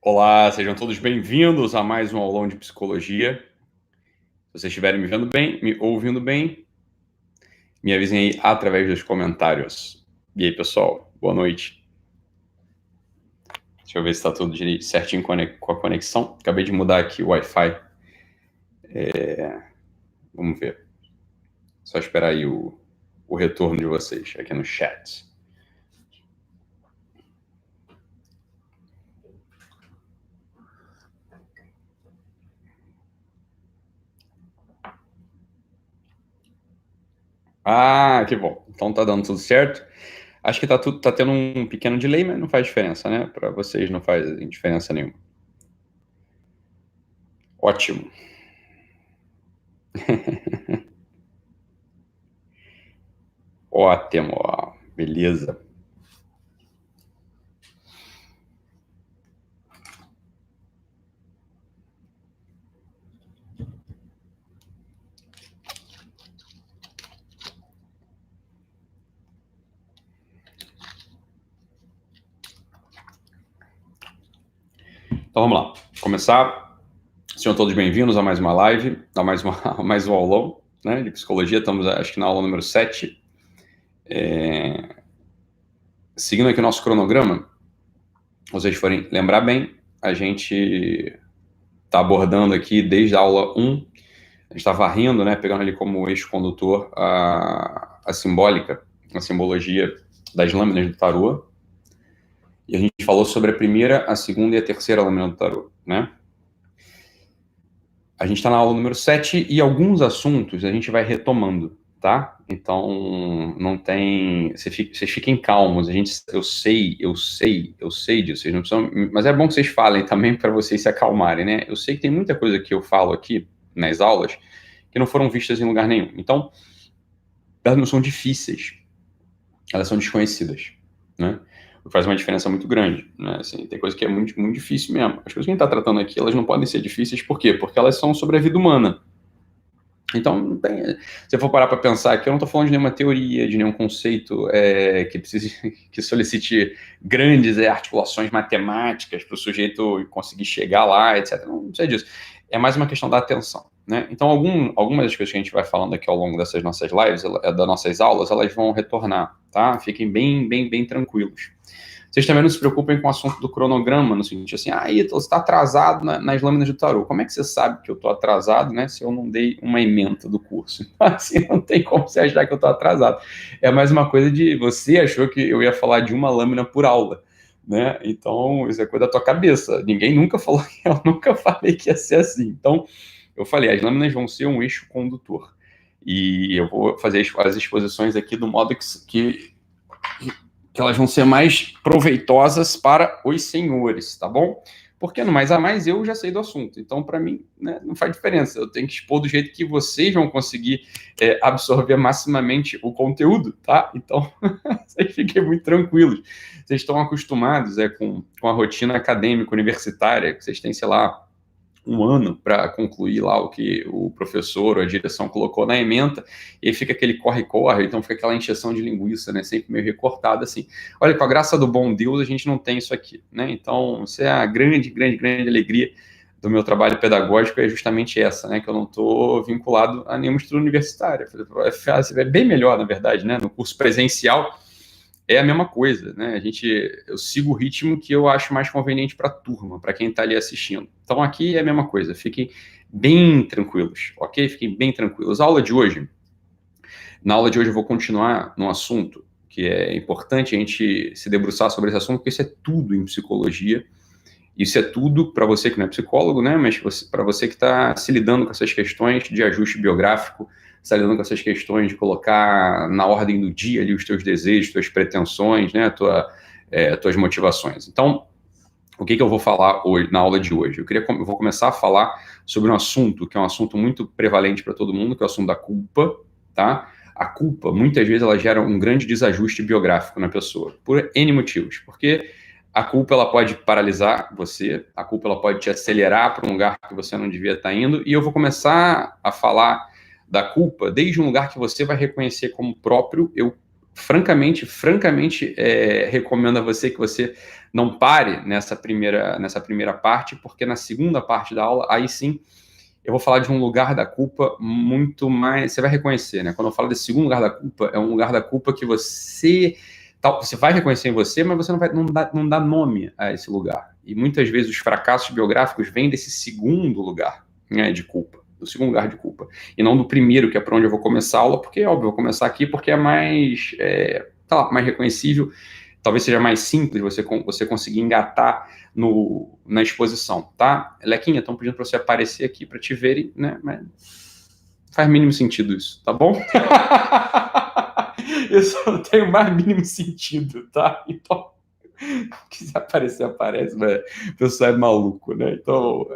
Olá, sejam todos bem-vindos a mais um aulão de psicologia. Se vocês estiverem me vendo bem, me ouvindo bem, me avisem aí através dos comentários. E aí, pessoal, boa noite. Deixa eu ver se está tudo certinho com a conexão. Acabei de mudar aqui o Wi-Fi. Vamos ver. Só esperar aí o retorno de vocês aqui no chat. Ah, que bom. Então tá dando tudo certo. Acho que tá tendo um pequeno delay, mas não faz diferença, né? Para vocês não faz diferença nenhuma. Ótimo. Ótimo, beleza. Então vamos lá, começar. Sejam todos bem-vindos a mais uma live, a mais um aulão, né, de psicologia. Estamos, acho que na aula número 7. Seguindo aqui o nosso cronograma, se vocês forem lembrar bem, a gente está abordando aqui desde a aula 1, a gente está varrendo, né, pegando ali como eixo condutor a simbólica, a simbologia das lâminas do tarô. E a gente falou sobre a primeira, a segunda e a terceira lâmina do tarô, né? A gente está na aula número 7 e alguns assuntos a gente vai retomando, tá? Então, não tem... Vocês fiquem calmos, eu sei disso, vocês não precisam... Mas é bom que vocês falem também para vocês se acalmarem, né? Eu sei que tem muita coisa que eu falo aqui nas aulas que não foram vistas em lugar nenhum. Então, elas não são difíceis, elas são desconhecidas, né? O que faz uma diferença muito grande, né? Assim, tem coisa que é muito, muito difícil mesmo. As coisas que a gente está tratando aqui, elas não podem ser difíceis, por quê? Porque elas são sobre a vida humana. Então, não tem, se eu for parar para pensar aqui, eu não estou falando de nenhuma teoria, de nenhum conceito que precise, que solicite grandes articulações matemáticas para o sujeito conseguir chegar lá, etc. Não sei disso. É mais uma questão da atenção, né? Então, algumas das coisas que a gente vai falando aqui ao longo dessas nossas lives, das nossas aulas, elas vão retornar, tá? Fiquem bem tranquilos. Vocês também não se preocupem com o assunto do cronograma, no sentido assim, Ítalo, você está atrasado nas lâminas do tarô. Como é que você sabe que eu estou atrasado, né, se eu não dei uma ementa do curso? Assim, não tem como você achar que eu estou atrasado. É mais uma coisa de, você achou que eu ia falar de uma lâmina por aula, né? Então, isso é coisa da tua cabeça. Ninguém nunca falou, eu nunca falei que ia ser assim. Então, eu falei, as lâminas vão ser um eixo condutor. E eu vou fazer as exposições aqui do modo que elas vão ser mais proveitosas para os senhores, tá bom? Porque no mais a mais eu já sei do assunto, então para mim, né, não faz diferença, eu tenho que expor do jeito que vocês vão conseguir absorver maximamente o conteúdo, tá? Então, vocês fiquem muito tranquilos, vocês estão acostumados com a rotina acadêmica universitária, que vocês têm, sei lá, um ano para concluir lá o que o professor ou a direção colocou na ementa, e aí fica aquele corre-corre, então fica aquela encheção de linguiça, né, sempre meio recortada, assim. Olha, com a graça do bom Deus, a gente não tem isso aqui, né, então isso é a grande alegria do meu trabalho pedagógico, é justamente essa, né, que eu não estou vinculado a nenhuma estrutura universitária, é bem melhor, na verdade, né, no curso presencial, é a mesma coisa, né? Eu sigo o ritmo que eu acho mais conveniente para a turma, para quem está ali assistindo. Então aqui é a mesma coisa, fiquem bem tranquilos, ok? Fiquem bem tranquilos. Na aula de hoje eu vou continuar no assunto que é importante a gente se debruçar sobre esse assunto, porque isso é tudo em psicologia. Isso é tudo para você que não é psicólogo, né? Mas para você que está se lidando com essas questões de ajuste biográfico, está lidando com essas questões de colocar na ordem do dia ali os teus desejos, tuas pretensões, né? Tuas motivações. Então, o que eu vou falar hoje, na aula de hoje? Eu vou começar a falar sobre um assunto que é um assunto muito prevalente para todo mundo, que é o assunto da culpa, tá? A culpa, muitas vezes, ela gera um grande desajuste biográfico na pessoa, por N motivos. Porque a culpa, ela pode paralisar você, a culpa, ela pode te acelerar para um lugar que você não devia estar indo, e eu vou começar a falar da culpa desde um lugar que você vai reconhecer como próprio. Eu francamente, recomendo a você que você não pare nessa primeira parte, porque na segunda parte da aula, aí sim, eu vou falar de um lugar da culpa muito mais. Você vai reconhecer, né? Quando eu falo desse segundo lugar da culpa, é um lugar da culpa que você vai reconhecer em você, mas você não dá nome a esse lugar. E muitas vezes os fracassos biográficos vêm desse segundo lugar, né, de culpa, do segundo lugar de culpa, e não do primeiro, que é para onde eu vou começar a aula, porque, óbvio, eu vou começar aqui porque é mais, mais reconhecível, talvez seja mais simples você conseguir engatar na exposição, tá? Lequinha, estão pedindo para você aparecer aqui para te verem, né? Mas faz mínimo sentido isso, tá bom? Isso não tem o mais mínimo sentido, tá? Então, se quiser aparecer, aparece, mas o pessoal é maluco, né? Então,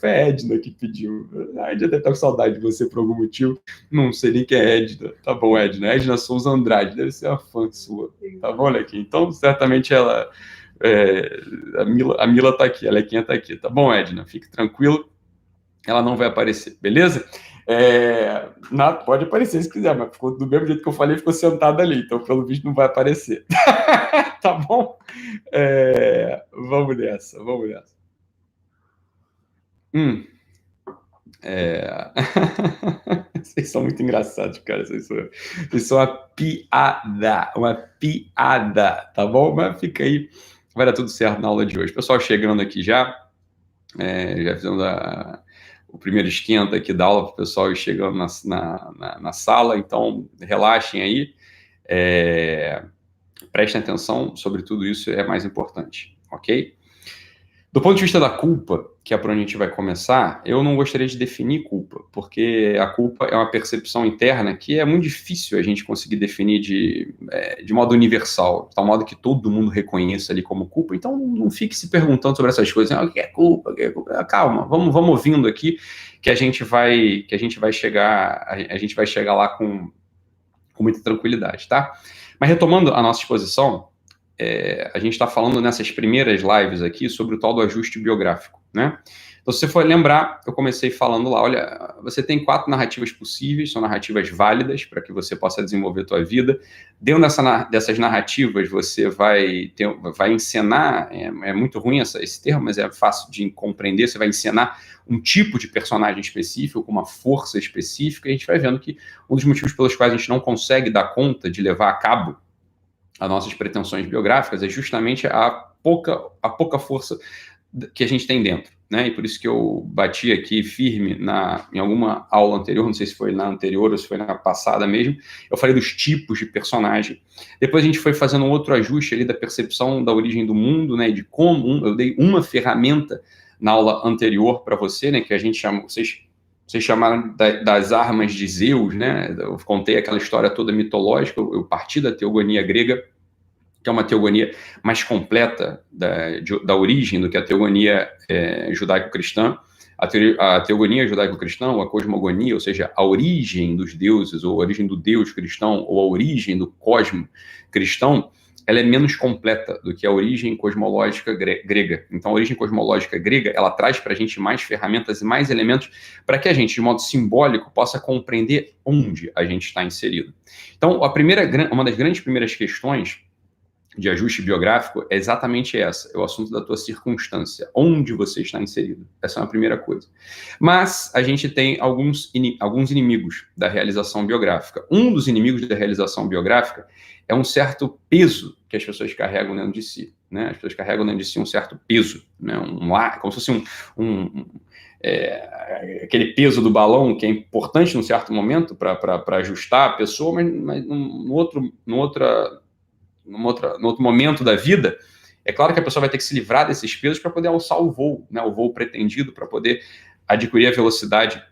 foi a Edna que pediu. A Edna deve estar com saudade de você por algum motivo. Não sei nem quem é Edna. Tá bom, Edna. Edna Souza Andrade, deve ser uma fã sua. Tá bom, Lequinha? Então, certamente ela. A Mila tá aqui, a Lequinha tá aqui. Tá bom, Edna? Fique tranquilo. Ela não vai aparecer, beleza? Pode aparecer se quiser, mas ficou do mesmo jeito que eu falei, ficou sentada ali, então pelo visto não vai aparecer. Tá bom? Vamos nessa. Vocês são muito engraçados, cara. Vocês são uma piada, tá bom? Mas fica aí, vai dar tudo certo na aula de hoje. Pessoal chegando aqui já fizemos o primeiro esquenta aqui da aula para o pessoal ir chegando na sala, então relaxem aí, prestem atenção sobre tudo isso, é mais importante, ok? Do ponto de vista da culpa, que é por onde a gente vai começar, eu não gostaria de definir culpa, porque a culpa é uma percepção interna que é muito difícil a gente conseguir definir de modo universal, de tal modo que todo mundo reconheça ali como culpa. Então, não fique se perguntando sobre essas coisas. O que é culpa? Calma, vamos ouvindo aqui que a gente vai chegar lá com muita tranquilidade, tá? Mas retomando a nossa exposição, a gente está falando nessas primeiras lives aqui sobre o tal do ajuste biográfico, né? Então, se você for lembrar, eu comecei falando lá, olha, você tem 4 narrativas possíveis, são narrativas válidas para que você possa desenvolver a tua vida. Dentro dessas narrativas, você vai encenar, é muito ruim esse termo, mas é fácil de compreender, você vai encenar um tipo de personagem específico, com uma força específica, e a gente vai vendo que um dos motivos pelos quais a gente não consegue dar conta de levar a cabo as nossas pretensões biográficas é justamente a pouca força que a gente tem dentro, né? E por isso que eu bati aqui firme em alguma aula anterior, não sei se foi na anterior ou se foi na passada mesmo, eu falei dos tipos de personagem. Depois a gente foi fazendo um outro ajuste ali da percepção da origem do mundo, né? De como eu dei uma ferramenta na aula anterior para você, né? Que a gente chama, vocês chamaram das armas de Zeus, né? Eu contei aquela história toda mitológica, eu parti da teogonia grega, que é uma teogonia mais completa da origem do que a teogonia judaico-cristã. A teogonia judaico-cristã, ou a cosmogonia, ou seja, a origem dos deuses, ou a origem do Deus cristão, ou a origem do cosmo cristão, ela é menos completa do que a origem cosmológica grega. Então, a origem cosmológica grega, ela traz para a gente mais ferramentas e mais elementos para que a gente, de modo simbólico, possa compreender onde a gente está inserido. Então, uma das grandes primeiras questões de ajuste biográfico é exatamente essa, é o assunto da tua circunstância, onde você está inserido. Essa é uma primeira coisa. Mas a gente tem alguns inimigos da realização biográfica. Um dos inimigos da realização biográfica é um certo peso que as pessoas carregam dentro de si, né? As pessoas carregam dentro de si um certo peso, né? Como se fosse aquele peso do balão que é importante num certo momento para ajustar a pessoa, mas no outro momento da vida, é claro que a pessoa vai ter que se livrar desses pesos para poder alçar o voo, né, o voo pretendido, para poder adquirir a velocidade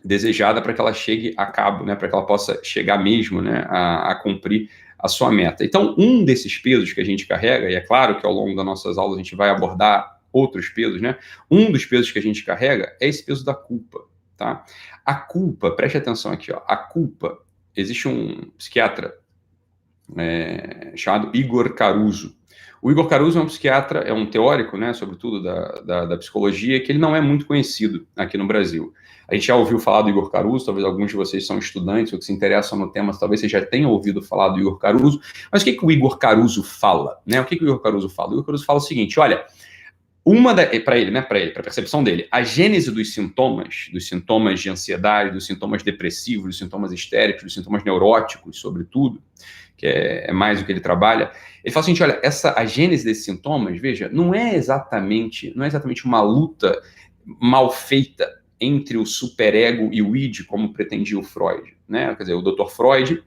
desejada para que ela chegue a cabo, né, para que ela possa chegar mesmo, né, a cumprir a sua meta. Então, um desses pesos que a gente carrega, e é claro que ao longo das nossas aulas a gente vai abordar outros pesos, né, um dos pesos que a gente carrega é esse peso da culpa, tá? A culpa, preste atenção aqui, ó, a culpa, existe um psiquiatra chamado Igor Caruso. O Igor Caruso é um psiquiatra, é um teórico, né, sobretudo da psicologia, que ele não é muito conhecido aqui no Brasil. A gente já ouviu falar do Igor Caruso, talvez alguns de vocês são estudantes ou que se interessam no tema, talvez vocês já tenham ouvido falar do Igor Caruso, mas o que o Igor Caruso fala? Né? O que o Igor Caruso fala? O Igor Caruso fala o seguinte, olha, para ele, para a percepção dele, a gênese dos sintomas de ansiedade, dos sintomas depressivos, dos sintomas histéricos, dos sintomas neuróticos, sobretudo, que é mais o que ele trabalha, ele fala assim, olha, a gênese desses sintomas, veja, não é exatamente uma luta mal feita entre o superego e o id, como pretendia o Freud, né? Quer dizer, o Dr. Freud,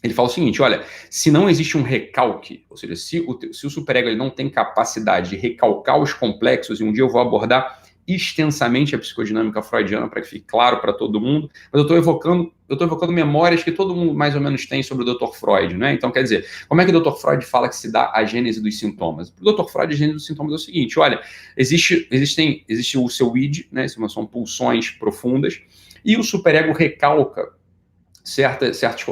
ele fala o seguinte, olha, se não existe um recalque, ou seja, se o superego ele não tem capacidade de recalcar os complexos, e um dia eu vou abordar extensamente a psicodinâmica freudiana para que fique claro para todo mundo, mas eu estou evocando memórias que todo mundo mais ou menos tem sobre o Dr. Freud, né? Então, quer dizer, como é que o Dr. Freud fala que se dá a gênese dos sintomas? Para o Dr. Freud, a gênese dos sintomas é o seguinte, olha, existe o seu id, né? São pulsões profundas, e o superego recalca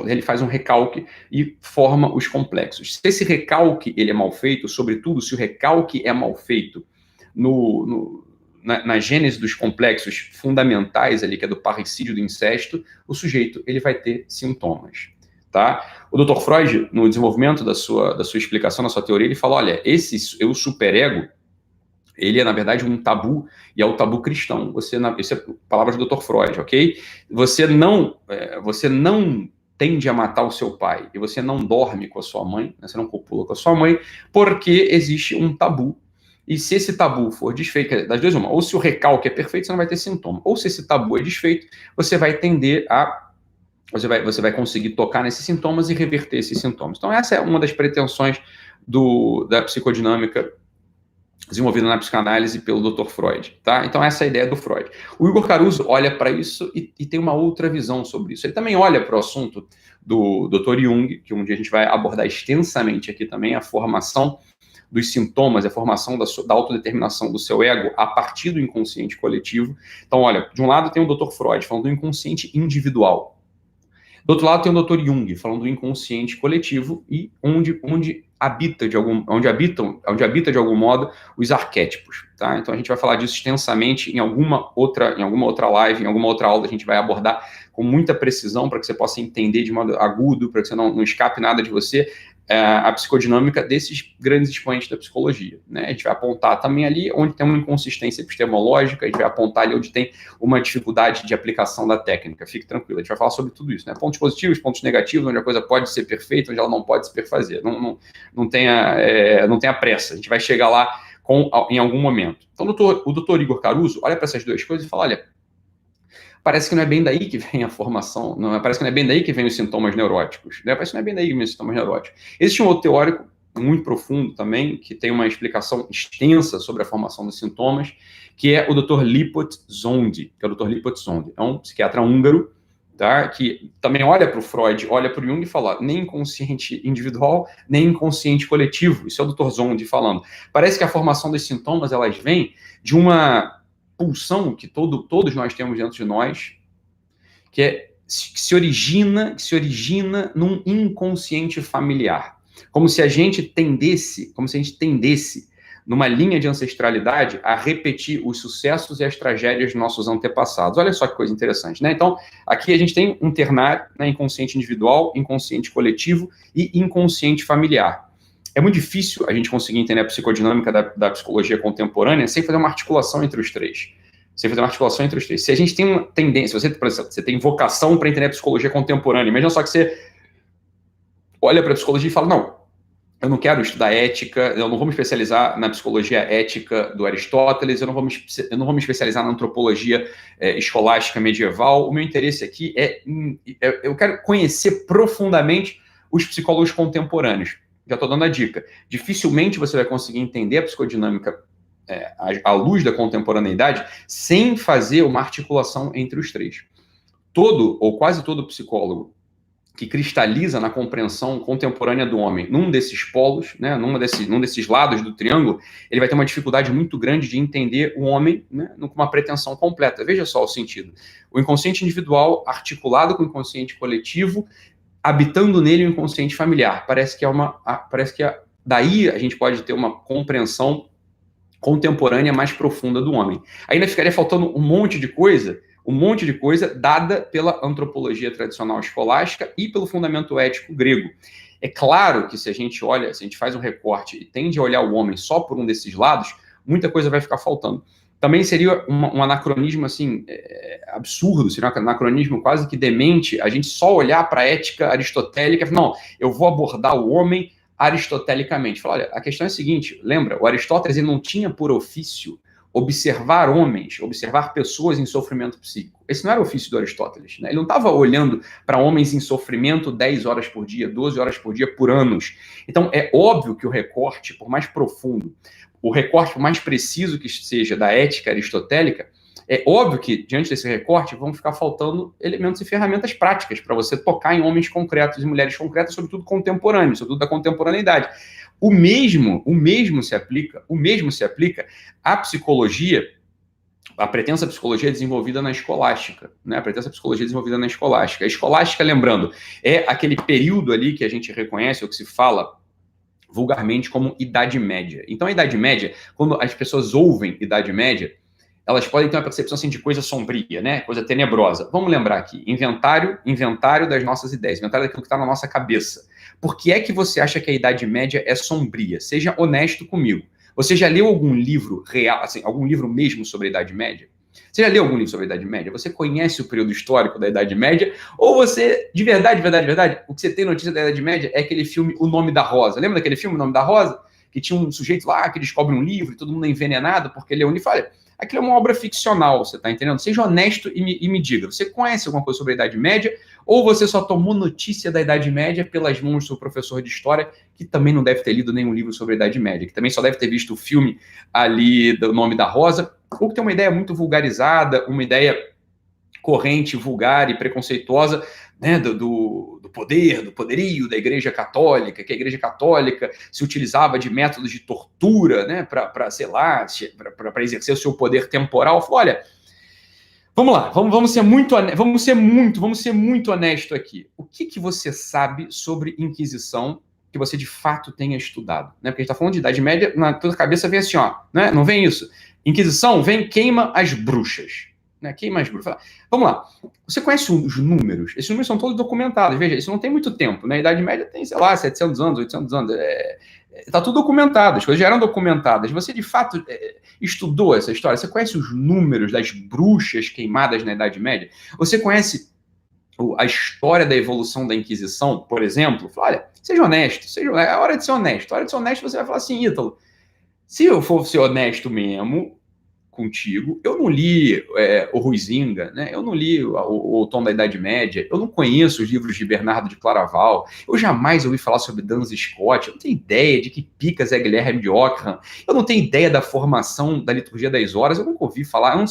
ele faz um recalque e forma os complexos. Se esse recalque ele é mal feito, sobretudo se o recalque é mal feito na gênese dos complexos fundamentais ali, que é do parricídio do incesto, o sujeito ele vai ter sintomas. Tá? O Dr. Freud, no desenvolvimento da sua explicação, da sua teoria, ele fala, olha, o superego, ele é, na verdade, um tabu, e é o tabu cristão. Isso é palavras do Dr. Freud, ok? Você não tende a matar o seu pai, e você não dorme com a sua mãe, né? Você não copula com a sua mãe, porque existe um tabu. E se esse tabu for desfeito, das duas uma, ou se o recalque é perfeito, você não vai ter sintoma. Ou se esse tabu é desfeito, você vai tender a... Você vai conseguir tocar nesses sintomas e reverter esses sintomas. Então, essa é uma das pretensões da psicodinâmica desenvolvida na psicanálise pelo Dr. Freud, tá? Então essa é a ideia do Freud. O Igor Caruso olha para isso e tem uma outra visão sobre isso. Ele também olha para o assunto do Dr. Jung, que um dia a gente vai abordar extensamente aqui também, a formação dos sintomas, a formação da autodeterminação do seu ego a partir do inconsciente coletivo. Então, olha, de um lado tem o Dr. Freud falando do inconsciente individual. Do outro lado tem o Dr. Jung falando do inconsciente coletivo e onde habita de algum modo os arquétipos, tá? Então a gente vai falar disso extensamente em alguma outra live, em alguma outra aula a gente vai abordar com muita precisão para que você possa entender de modo agudo, para que você não escape nada de você, a psicodinâmica desses grandes expoentes da psicologia, né? A gente vai apontar também ali onde tem uma inconsistência epistemológica, a gente vai apontar ali onde tem uma dificuldade de aplicação da técnica. Fique tranquilo, a gente vai falar sobre tudo isso, né? Pontos positivos, pontos negativos, onde a coisa pode ser perfeita, onde ela não pode se perfazer. Não tenha pressa, a gente vai chegar lá em algum momento. Então, o doutor Igor Caruso olha para essas duas coisas e fala, olha, parece que não é bem daí que vem a formação, parece que não é bem daí que vem os sintomas neuróticos, né? Parece que não é bem daí que vem os sintomas neuróticos. Existe um outro teórico muito profundo também, que tem uma explicação extensa sobre a formação dos sintomas, que é o Dr. Lipot Zondi, é um psiquiatra húngaro, tá? Que também olha para o Freud, olha para o Jung e fala, nem inconsciente individual, nem inconsciente coletivo. Isso é o Dr. Zondi falando. Parece que a formação dos sintomas, elas vêm de uma pulsão que todos nós temos dentro de nós, que se origina num inconsciente familiar. Como se a gente tendesse numa linha de ancestralidade a repetir os sucessos e as tragédias dos nossos antepassados. Olha só que coisa interessante, né? Então, aqui a gente tem um ternário, né, inconsciente individual, inconsciente coletivo e inconsciente familiar. É muito difícil a gente conseguir entender a psicodinâmica da psicologia contemporânea sem fazer uma articulação entre os três. Se a gente tem uma tendência, você tem vocação para entender a psicologia contemporânea, imagina só que você olha para a psicologia e fala, não, eu não quero estudar ética, eu não vou me especializar na psicologia ética do Aristóteles, eu não vou me especializar na antropologia escolástica medieval, o meu interesse aqui eu quero conhecer profundamente os psicólogos contemporâneos. Já estou dando a dica. Dificilmente você vai conseguir entender a psicodinâmica à luz da contemporaneidade sem fazer uma articulação entre os três. Todo ou quase todo psicólogo que cristaliza na compreensão contemporânea do homem num desses polos, né, num desses lados do triângulo, ele vai ter uma dificuldade muito grande de entender o homem, né, com uma pretensão completa. Veja só o sentido. O inconsciente individual articulado com o inconsciente coletivo, habitando nele o inconsciente familiar. Parece que daí a gente pode ter uma compreensão contemporânea mais profunda do homem. Ainda ficaria faltando um monte de coisa dada pela antropologia tradicional escolástica e pelo fundamento ético grego. É claro que se a gente faz um recorte e tende a olhar o homem só por um desses lados, muita coisa vai ficar faltando. Também seria um anacronismo assim, absurdo, seria um anacronismo quase que demente a gente só olhar para a ética aristotélica, não, eu vou abordar o homem aristotelicamente. Fala, olha, a questão é a seguinte, lembra, o Aristóteles ele não tinha por ofício observar homens, observar pessoas em sofrimento psíquico. Esse não era o ofício do Aristóteles, né? Ele não estava olhando para homens em sofrimento 10 horas por dia, 12 horas por dia, por anos. Então, é óbvio que o recorte, por mais profundo, o recorte, por mais preciso que seja da ética aristotélica, é óbvio que, diante desse recorte, vão ficar faltando elementos e ferramentas práticas para você tocar em homens concretos e mulheres concretas, sobretudo contemporâneos, sobretudo da contemporaneidade. O mesmo se aplica à psicologia, a pretensa psicologia desenvolvida na escolástica, né? A pretensa psicologia desenvolvida na escolástica. A escolástica, lembrando, é aquele período ali que a gente reconhece, ou que se fala vulgarmente como Idade Média. Então, a Idade Média, quando as pessoas ouvem Idade Média, elas podem ter uma percepção assim, de coisa sombria, né? Coisa tenebrosa. Vamos lembrar aqui, inventário das nossas ideias, inventário daquilo que está na nossa cabeça. Por que é que você acha que a Idade Média é sombria? Seja honesto comigo. Você já leu algum livro real, assim, algum livro mesmo sobre a Idade Média? Você já leu algum livro sobre a Idade Média? Você conhece o período histórico da Idade Média? Ou você, de verdade, o que você tem notícia da Idade Média é aquele filme O Nome da Rosa. Lembra daquele filme O Nome da Rosa? Que tinha um sujeito lá que descobre um livro e todo mundo é envenenado porque ele é único. Olha, aquilo é uma obra ficcional, você está entendendo? Seja honesto e me diga, você conhece alguma coisa sobre a Idade Média ou você só tomou notícia da Idade Média pelas mãos do seu professor de história, que também não deve ter lido nenhum livro sobre a Idade Média, que também só deve ter visto o filme ali do Nome da Rosa, ou que tem uma ideia muito vulgarizada, uma ideia corrente, vulgar e preconceituosa, né, do poder, do poderio da Igreja Católica, que a Igreja Católica se utilizava de métodos de tortura, né, para sei lá, para exercer o seu poder temporal. Falou, olha, vamos lá, vamos ser muito honesto aqui. O que você sabe sobre Inquisição que você de fato tenha estudado? Né? Porque a gente está falando de Idade Média, na tua cabeça vem assim, ó, né? Não vem isso. Inquisição vem queima as bruxas. Né? Queima as bruxas. Vamos lá. Você conhece os números? Esses números são todos documentados. Veja, isso não tem muito tempo. Né? A Idade Média tem, sei lá, 700 anos, 800 anos. Está tudo documentado. As coisas já eram documentadas. Você, de fato, estudou essa história? Você conhece os números das bruxas queimadas na Idade Média? Você conhece a história da evolução da Inquisição, por exemplo? Olha, seja honesto. É hora de ser honesto. A hora de ser honesto, você vai falar assim, Ítalo, se eu for ser honesto mesmo contigo, eu não li o Huizinga, né? Eu não li o Tom da Idade Média, eu não conheço os livros de Bernardo de Claraval, eu jamais ouvi falar sobre Duns Scott, eu não tenho ideia de que Picas é Guilherme de Ockham, eu não tenho ideia da formação da liturgia das horas, eu nunca ouvi falar, eu não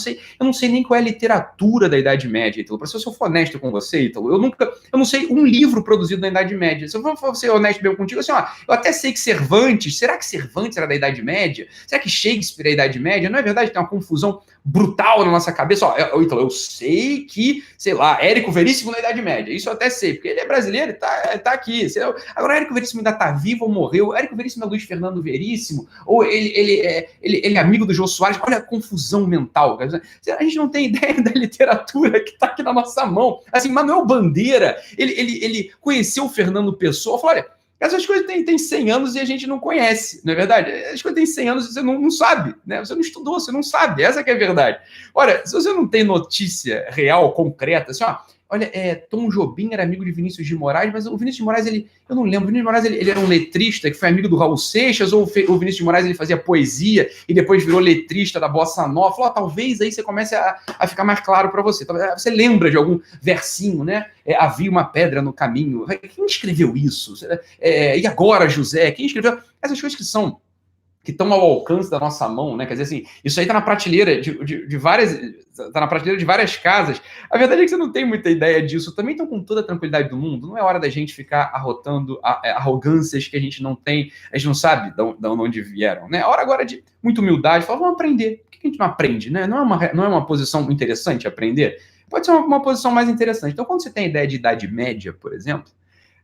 sei nem qual é a literatura da Idade Média, Ítalo. Para se eu for honesto com você, Ítalo, eu não sei um livro produzido na Idade Média. Se eu for ser honesto mesmo contigo, assim, ó, eu até sei que Cervantes, será que Cervantes era da Idade Média? Será que Shakespeare é da Idade Média? Não é verdade que tem uma confusão brutal na nossa cabeça? Ó, eu sei que, sei lá, Érico Veríssimo na Idade Média, isso eu até sei, porque ele é brasileiro e tá aqui. Agora, Érico Veríssimo ainda tá vivo ou morreu? Érico Veríssimo é Luiz Fernando Veríssimo? Ou ele é amigo do Jô Soares? Olha a confusão mental. A gente não tem ideia da literatura que tá aqui na nossa mão. Assim, Manuel Bandeira, ele conheceu o Fernando Pessoa, falou, olha, essas coisas têm 100 anos e a gente não conhece, não é verdade? As coisas têm 100 anos e você não sabe, né? Você não estudou, você não sabe, essa que é a verdade. Ora, se você não tem notícia real, concreta, assim, ó, olha, Tom Jobim era amigo de Vinícius de Moraes, mas o Vinícius de Moraes, eu não lembro, o Vinícius de Moraes, ele era um letrista que foi amigo do Raul Seixas, ou o Vinícius de Moraes, ele fazia poesia e depois virou letrista da Bossa Nova. Falou, talvez aí você comece a ficar mais claro para você. Você lembra de algum versinho, né? Havia uma pedra no caminho. Quem escreveu isso? E agora, José? Quem escreveu? Essas coisas que estão ao alcance da nossa mão, né? Quer dizer assim, isso aí está na prateleira de várias casas. A verdade é que você não tem muita ideia disso. Também estão com toda a tranquilidade do mundo. Não é hora da gente ficar arrotando arrogâncias que a gente não tem, a gente não sabe de onde vieram, né? É hora agora de muita humildade, falar, vamos aprender. Por que a gente não aprende, né? Não é uma posição interessante aprender? Pode ser uma posição mais interessante. Então, quando você tem a ideia de Idade Média, por exemplo,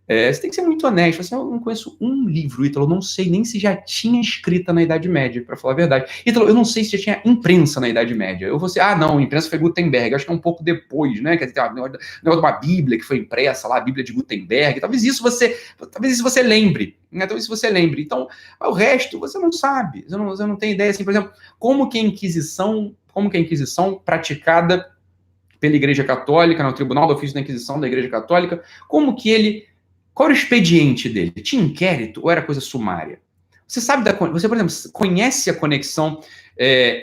Você tem que ser muito honesto. Assim, eu não conheço um livro, Ítalo, eu não sei nem se já tinha escrita na Idade Média, para falar a verdade. Ítalo, eu não sei se já tinha imprensa na Idade Média. Eu vou dizer, não, a imprensa foi Gutenberg, acho que é um pouco depois, né? Quer dizer, tem um negócio de uma Bíblia que foi impressa lá, a Bíblia de Gutenberg. Talvez isso você lembre, né? Talvez isso você lembre. Então, o resto você não sabe, você não tem ideia, assim, por exemplo, como que a Inquisição praticada pela Igreja Católica, no Tribunal do Ofício da Inquisição da Igreja Católica, qual era o expediente dele? Tinha inquérito ou era coisa sumária? Você, por exemplo, conhece a conexão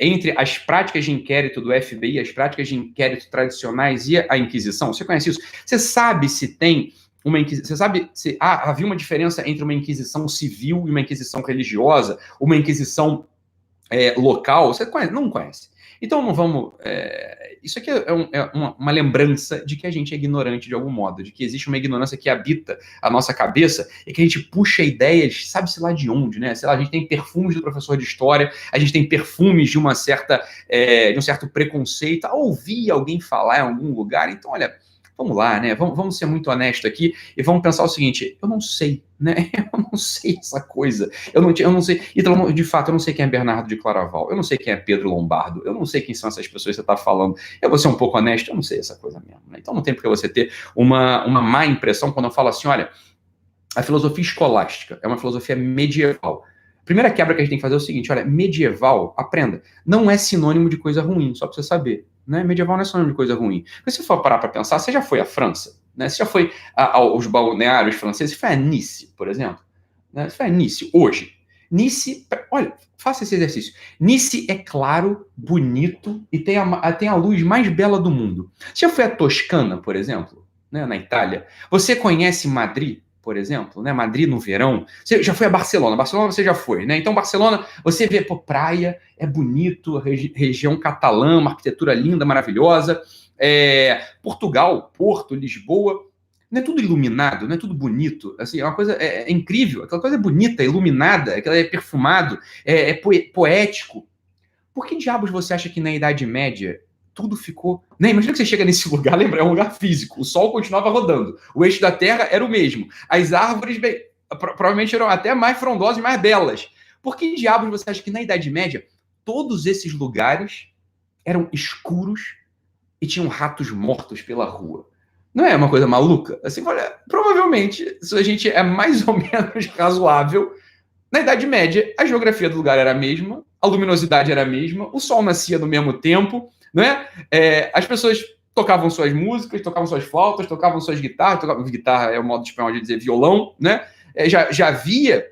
entre as práticas de inquérito do FBI, as práticas de inquérito tradicionais e a Inquisição? Você conhece isso? Você sabe se tem uma Inquisição? Você sabe se havia uma diferença entre uma Inquisição civil e uma Inquisição religiosa? Uma Inquisição local? Você conhece? Não conhece. Então não vamos. Isso aqui é uma lembrança de que a gente é ignorante de algum modo, de que existe uma ignorância que habita a nossa cabeça e que a gente puxa ideias, sabe-se lá de onde, né? Sei lá, a gente tem perfumes do professor de história, a gente tem perfumes de de um certo preconceito, a ouvir alguém falar em algum lugar. Então, olha, vamos lá, né? Vamos ser muito honestos aqui e vamos pensar o seguinte: eu não sei, né? Eu não sei essa coisa. Eu não sei. Então, de fato, eu não sei quem é Bernardo de Claraval. Eu não sei quem é Pedro Lombardo. Eu não sei quem são essas pessoas que você está falando. Eu vou ser um pouco honesto, eu não sei essa coisa mesmo. Né? Então, não tem por que você ter uma má impressão quando eu falo assim: olha, a filosofia escolástica é uma filosofia medieval. A primeira quebra que a gente tem que fazer é o seguinte: olha, medieval, aprenda, não é sinônimo de coisa ruim, só para você saber. Né? Medieval não é sinônimo de coisa ruim. Mas se você for parar para pensar, você já foi à França? Né? Você já foi aos balneários franceses? Você foi a Nice, por exemplo? Né? Você foi a Nice hoje. Nice, olha, faça esse exercício. Nice é claro, bonito e tem a luz mais bela do mundo. Você já foi a Toscana, por exemplo? Né? Na Itália? Você conhece Madrid? Por exemplo, né? Madrid no verão. Você já foi a Barcelona? Barcelona você já foi, né? Então, Barcelona, você vê, praia, é bonito, região catalã, uma arquitetura linda, maravilhosa. Portugal, Porto, Lisboa, não é tudo iluminado, não é tudo bonito. Assim, é uma coisa incrível. Aquela coisa é bonita, iluminada, aquela é perfumado, poético. Por que diabos você acha que na Idade Média tudo ficou... Né? Imagina que você chega nesse lugar, lembra? É um lugar físico. O Sol continuava rodando. O eixo da Terra era o mesmo. As árvores provavelmente eram até mais frondosas e mais belas. Por que diabos você acha que na Idade Média todos esses lugares eram escuros e tinham ratos mortos pela rua? Não é uma coisa maluca? Assim, olha, provavelmente, se a gente é mais ou menos razoável, na Idade Média, a geografia do lugar era a mesma, a luminosidade era a mesma, o sol nascia no mesmo tempo, né? As pessoas tocavam suas músicas, tocavam suas flautas, tocavam suas guitarras, guitarra é o modo espanhol de dizer violão, né? Já havia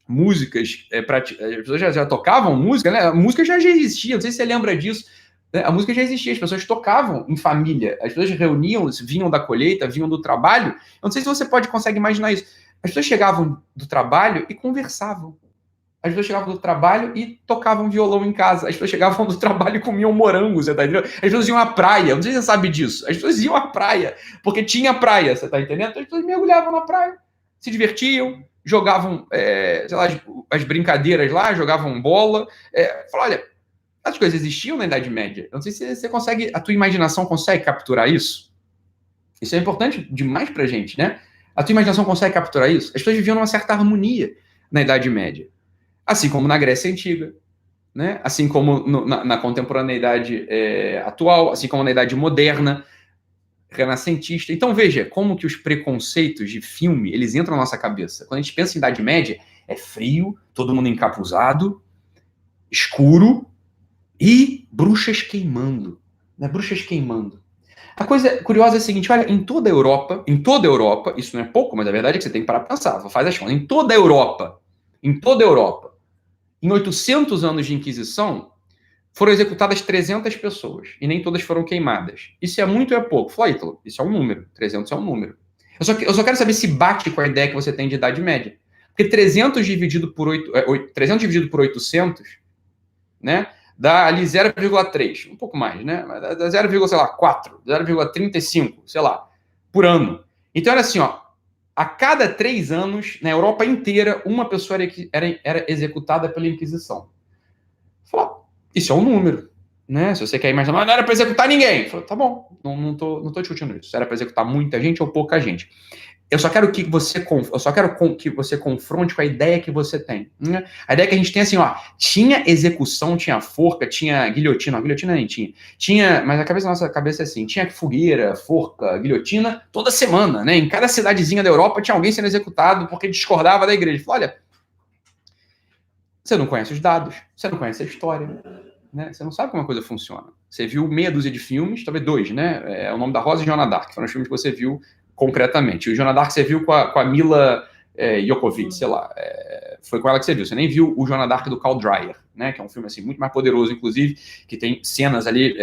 músicas, as pessoas já tocavam música, né? A música já existia, não sei se você lembra disso, né? A música já existia, as pessoas tocavam em família, as pessoas reuniam, vinham da colheita, vinham do trabalho, eu não sei se você consegue imaginar isso. As pessoas chegavam do trabalho e conversavam. As pessoas chegavam do trabalho e tocavam violão em casa. As pessoas chegavam do trabalho e comiam morangos, você tá entendendo? As pessoas iam à praia, não sei se você sabe disso. As pessoas iam à praia, porque tinha praia, você tá entendendo? Então, as pessoas mergulhavam na praia, se divertiam, jogavam, sei lá, as brincadeiras lá, jogavam bola. Falaram, olha, as coisas existiam na Idade Média. Eu não sei se você consegue, a tua imaginação consegue capturar isso. Isso é importante demais pra gente, né? A tua imaginação consegue capturar isso? As pessoas viviam numa certa harmonia na Idade Média. Assim como na Grécia Antiga, né? Assim como na contemporaneidade atual, assim como na Idade Moderna, renascentista. Então veja como que os preconceitos de filme, eles entram na nossa cabeça. Quando a gente pensa em Idade Média, é frio, todo mundo encapuzado, escuro e bruxas queimando. Né? Bruxas queimando. A coisa curiosa é a seguinte, olha, em toda a Europa, isso não é pouco, mas a verdade é que você tem que parar para pensar, faz as contas, em toda a Europa, em 800 anos de Inquisição, foram executadas 300 pessoas, e nem todas foram queimadas. Isso é muito ou é pouco? Fala, Ítalo, isso é um número, 300 é um número. Eu só quero saber se bate com a ideia que você tem de Idade Média. Porque 300 dividido por 800, né? Dá ali 0,3, um pouco mais, né? Dá 0,4, 0,35, sei lá, por ano. Então era assim, ó, a cada 3 anos, na Europa inteira, uma pessoa era executada pela Inquisição. Fala, isso é um número, né? Se você quer imaginar, mas não era para executar ninguém. Fala, tá bom, não tô discutindo isso. Se era para executar muita gente ou pouca gente. Eu só quero que você confronte com a ideia que você tem. Né? A ideia que a gente tem assim, ó, tinha execução, tinha forca, tinha guilhotina. Não, guilhotina nem tinha. Mas a nossa cabeça é assim, tinha fogueira, forca, guilhotina, toda semana, né? Em cada cidadezinha da Europa tinha alguém sendo executado porque discordava da igreja. Falou, olha, você não conhece os dados, você não conhece a história, né? Você não sabe como a coisa funciona. Você viu meia dúzia de filmes, talvez 2, né? É O Nome da Rosa e Joana d'Arc, foram os filmes que você viu concretamente. O Joana d'Arc você viu com a Mila Jovovich, sei lá. Foi com ela que você viu. Você nem viu o Joana d'Arc do Carl Dreyer, né? Que é um filme assim, muito mais poderoso, inclusive, que tem cenas ali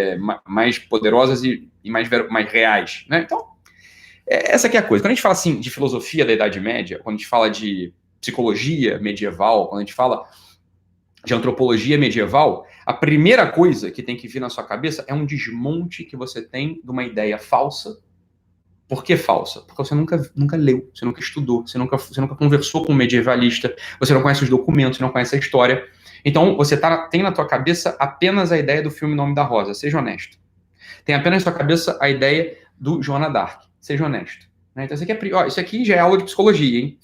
mais poderosas e mais reais, né? Então, essa aqui é a coisa. Quando a gente fala assim de filosofia da Idade Média, quando a gente fala de psicologia medieval, quando a gente fala de antropologia medieval, a primeira coisa que tem que vir na sua cabeça é um desmonte que você tem de uma ideia falsa. Por que falsa? Porque você nunca leu, você nunca estudou, você nunca conversou com um medievalista, você não conhece os documentos, você não conhece a história. Então, você tem na tua cabeça apenas a ideia do filme Nome da Rosa, seja honesto. Tem apenas na tua cabeça a ideia do Joana d'Arc, seja honesto. Né? Então, isso aqui já é aula de psicologia, hein?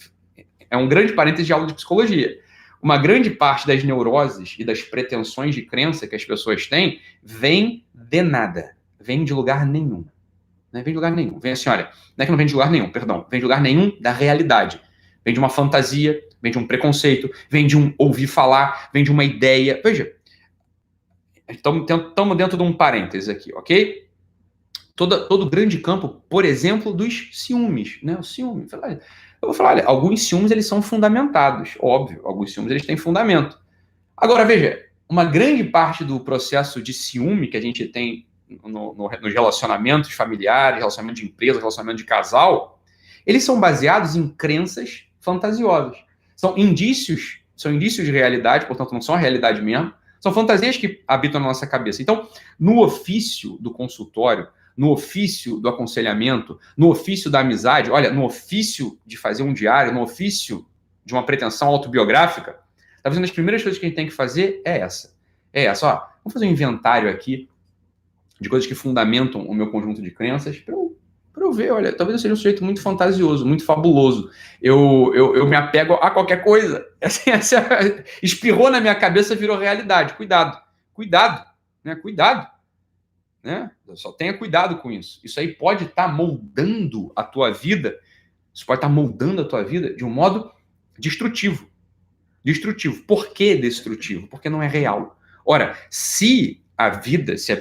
É um grande parênteses de aula de psicologia. Uma grande parte das neuroses e das pretensões de crença que as pessoas têm vem de nada, vem de lugar nenhum. Não vem de lugar nenhum. Vem assim, olha, não é que não vem de lugar nenhum, perdão. Vem de lugar nenhum da realidade. Vem de uma fantasia, vem de um preconceito, vem de um ouvir falar, vem de uma ideia. Veja, estamos dentro de um parênteses aqui, ok? Todo grande campo, por exemplo, dos ciúmes, né? O ciúme. Eu vou falar, olha, alguns ciúmes eles são fundamentados, óbvio. Alguns ciúmes eles têm fundamento. Agora, veja, uma grande parte do processo de ciúme que a gente tem nos relacionamentos familiares, relacionamento de empresa, relacionamento de casal, eles são baseados em crenças fantasiosas. São indícios de realidade, portanto, não são a realidade mesmo, são fantasias que habitam na nossa cabeça. Então, no ofício do consultório, no ofício do aconselhamento, no ofício da amizade, olha, no ofício de fazer um diário, no ofício de uma pretensão autobiográfica, talvez uma das primeiras coisas que a gente tem que fazer é essa. Ó, vamos fazer um inventário aqui de coisas que fundamentam o meu conjunto de crenças para eu ver, olha, talvez eu seja um sujeito muito fantasioso, muito fabuloso. Eu me apego a qualquer coisa. Espirrou na minha cabeça, virou realidade. Cuidado, né? Cuidado. Né? Só tenha cuidado com isso. Isso aí pode estar moldando a tua vida, de um modo destrutivo. Por que destrutivo? Porque não é real. Ora, se a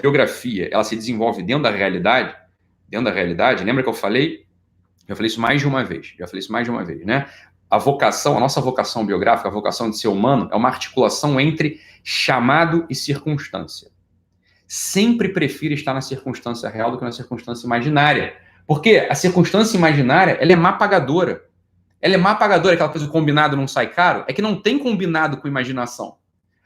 biografia, ela se desenvolve dentro da realidade, lembra que eu falei? Já falei isso mais de uma vez, né? A nossa vocação biográfica, a vocação de ser humano, é uma articulação entre chamado e circunstância. Sempre prefiro estar na circunstância real do que na circunstância imaginária. Porque a circunstância imaginária, ela é má pagadora. Aquela coisa, o combinado não sai caro, é que não tem combinado com imaginação.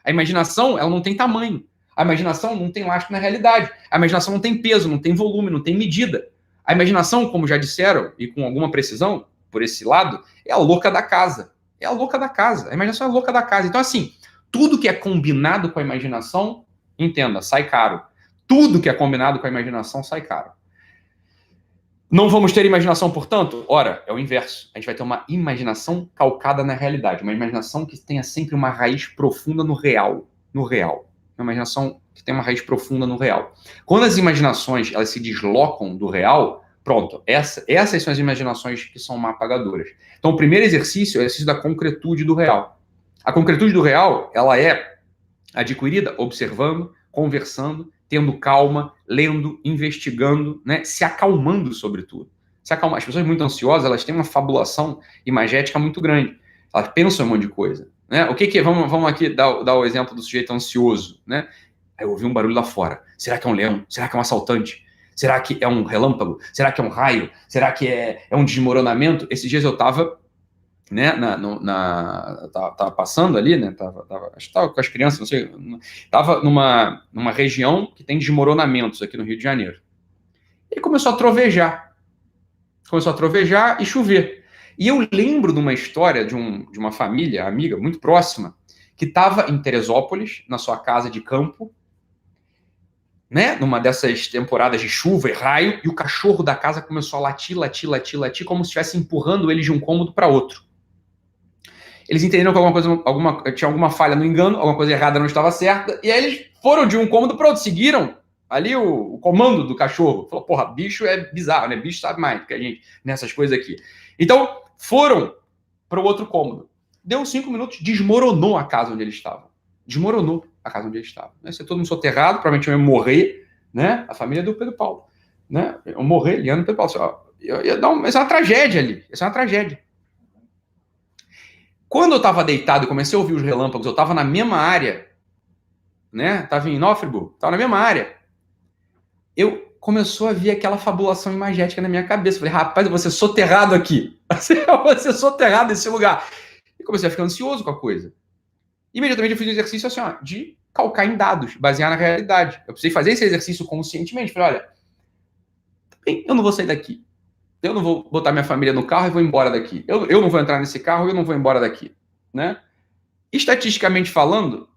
A imaginação, ela não tem tamanho. A imaginação não tem lastro na realidade. A imaginação não tem peso, não tem volume, não tem medida. A imaginação, como já disseram, e com alguma precisão, por esse lado, é a louca da casa. A imaginação é a louca da casa. Então, assim, tudo que é combinado com a imaginação, entenda, sai caro. Tudo que é combinado com a imaginação sai caro. Não vamos ter imaginação, portanto? Ora, é o inverso. A gente vai ter uma imaginação calcada na realidade. Uma imaginação que tenha sempre uma raiz profunda no real. Uma imaginação que tem uma raiz profunda no real. Quando as imaginações elas se deslocam do real, pronto, essas são as imaginações que são apagadoras. Então, o primeiro exercício é o exercício da concretude do real. A concretude do real, ela é adquirida observando, conversando, tendo calma, lendo, investigando, né? Se acalmando, sobretudo. As pessoas muito ansiosas, elas têm uma fabulação imagética muito grande. Elas pensam em um monte de coisa. Né? O que é? Vamos aqui dar o exemplo do sujeito ansioso. Né? Aí eu ouvi um barulho lá fora. Será que é um leão? Será que é um assaltante? Será que é um relâmpago? Será que é um raio? Será que é um desmoronamento? Esses dias eu estava, né, tava passando ali, né? Acho que estava com as crianças, não sei. Estava numa região que tem desmoronamentos aqui no Rio de Janeiro. E começou a trovejar. E chover. E eu lembro de uma história de uma família, amiga, muito próxima, que estava em Teresópolis, na sua casa de campo, né, numa dessas temporadas de chuva e raio, e o cachorro da casa começou a latir, como se estivesse empurrando ele de um cômodo para outro. Eles entenderam que tinha alguma falha no engano, alguma coisa errada não estava certa, e aí eles foram de um cômodo para outro, seguiram ali o comando do cachorro. Falou, porra, bicho é bizarro, né? Bicho sabe mais do que a gente nessas coisas aqui. Então, foram para o outro cômodo. Deu 5 minutos, desmoronou a casa onde eles estavam. Desmoronou a casa onde eles estavam. Né? Se todo mundo soterrado, provavelmente eu ia morrer, né? A família do Pedro Paulo. Né? Eu morrer, Liano e Pedro Paulo. Isso é uma tragédia ali. Isso é uma tragédia. Quando eu estava deitado e comecei a ouvir os relâmpagos, eu estava na mesma área, né? Estava em Nófrigo, estava na mesma área. Eu começou a vir aquela fabulação imagética na minha cabeça. Falei, rapaz, eu vou ser soterrado aqui. Eu vou ser soterrado nesse lugar. E comecei a ficar ansioso com a coisa. Imediatamente eu fiz um exercício assim, ó, de calcar em dados, basear na realidade. Eu precisei fazer esse exercício conscientemente. Falei, olha, eu não vou sair daqui. Eu não vou botar minha família no carro e vou embora daqui. Eu não vou entrar nesse carro e eu não vou embora daqui. Né? Estatisticamente falando,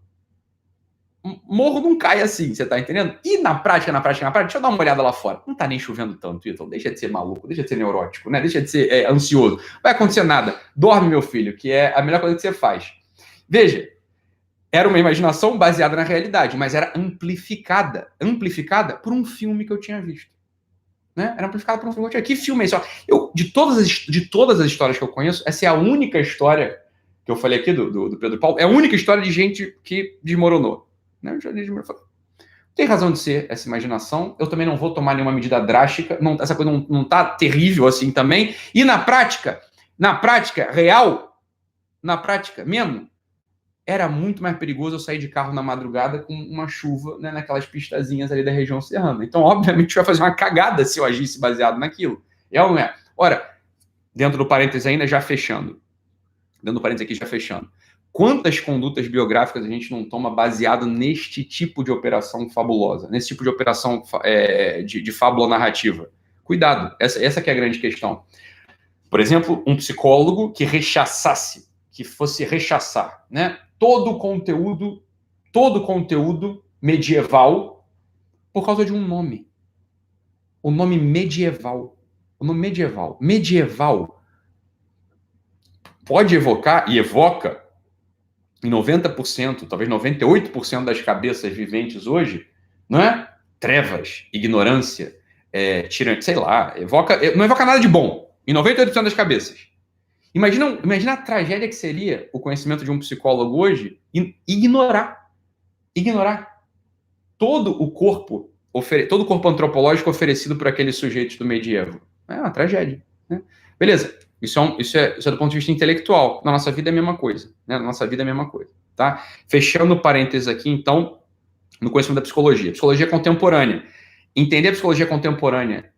morro não cai assim, você tá entendendo? E na prática, deixa eu dar uma olhada lá fora. Não tá nem chovendo tanto, então deixa de ser maluco, deixa de ser neurótico, né? Deixa de ser ansioso. Não vai acontecer nada. Dorme, meu filho, que é a melhor coisa que você faz. Veja, era uma imaginação baseada na realidade, mas era amplificada por um filme que eu tinha visto. Né? Era amplificada por um filme que eu tinha. Que filme é esse? De todas as histórias que eu conheço, essa é a única história que eu falei aqui do Pedro Paulo, é a única história de gente que desmoronou. Né? Tem razão de ser essa imaginação. Eu também não vou tomar nenhuma medida drástica. Não, essa coisa não tá terrível assim também. E na prática real, na prática mesmo, era muito mais perigoso eu sair de carro na madrugada com uma chuva, né, naquelas pistazinhas ali da região serrana. Então, obviamente, eu ia fazer uma cagada se eu agisse baseado naquilo. É ou não é? Ora, dentro do parênteses ainda, já fechando. Dentro do parênteses aqui, já fechando. Quantas condutas biográficas a gente não toma baseado neste tipo de operação fabulosa, nesse tipo de operação de fábula narrativa? Cuidado, essa que é a grande questão. Por exemplo, um psicólogo que fosse rechaçar, né, todo o conteúdo medieval por causa de um nome. O nome medieval. O nome medieval. Medieval pode evocar, e evoca, em 90%, talvez 98% das cabeças viventes hoje, não é? Trevas, ignorância, sei lá, não evoca nada de bom, em 98% das cabeças. Imagina a tragédia que seria o conhecimento de um psicólogo hoje ignorar todo o corpo antropológico oferecido por aqueles sujeitos do medievo. É uma tragédia. Né? Beleza, isso é do ponto de vista intelectual. Na nossa vida é a mesma coisa. Né? Na nossa vida é a mesma coisa. Tá? Fechando parênteses aqui, então, no conhecimento da psicologia. Psicologia contemporânea. Entender a psicologia contemporânea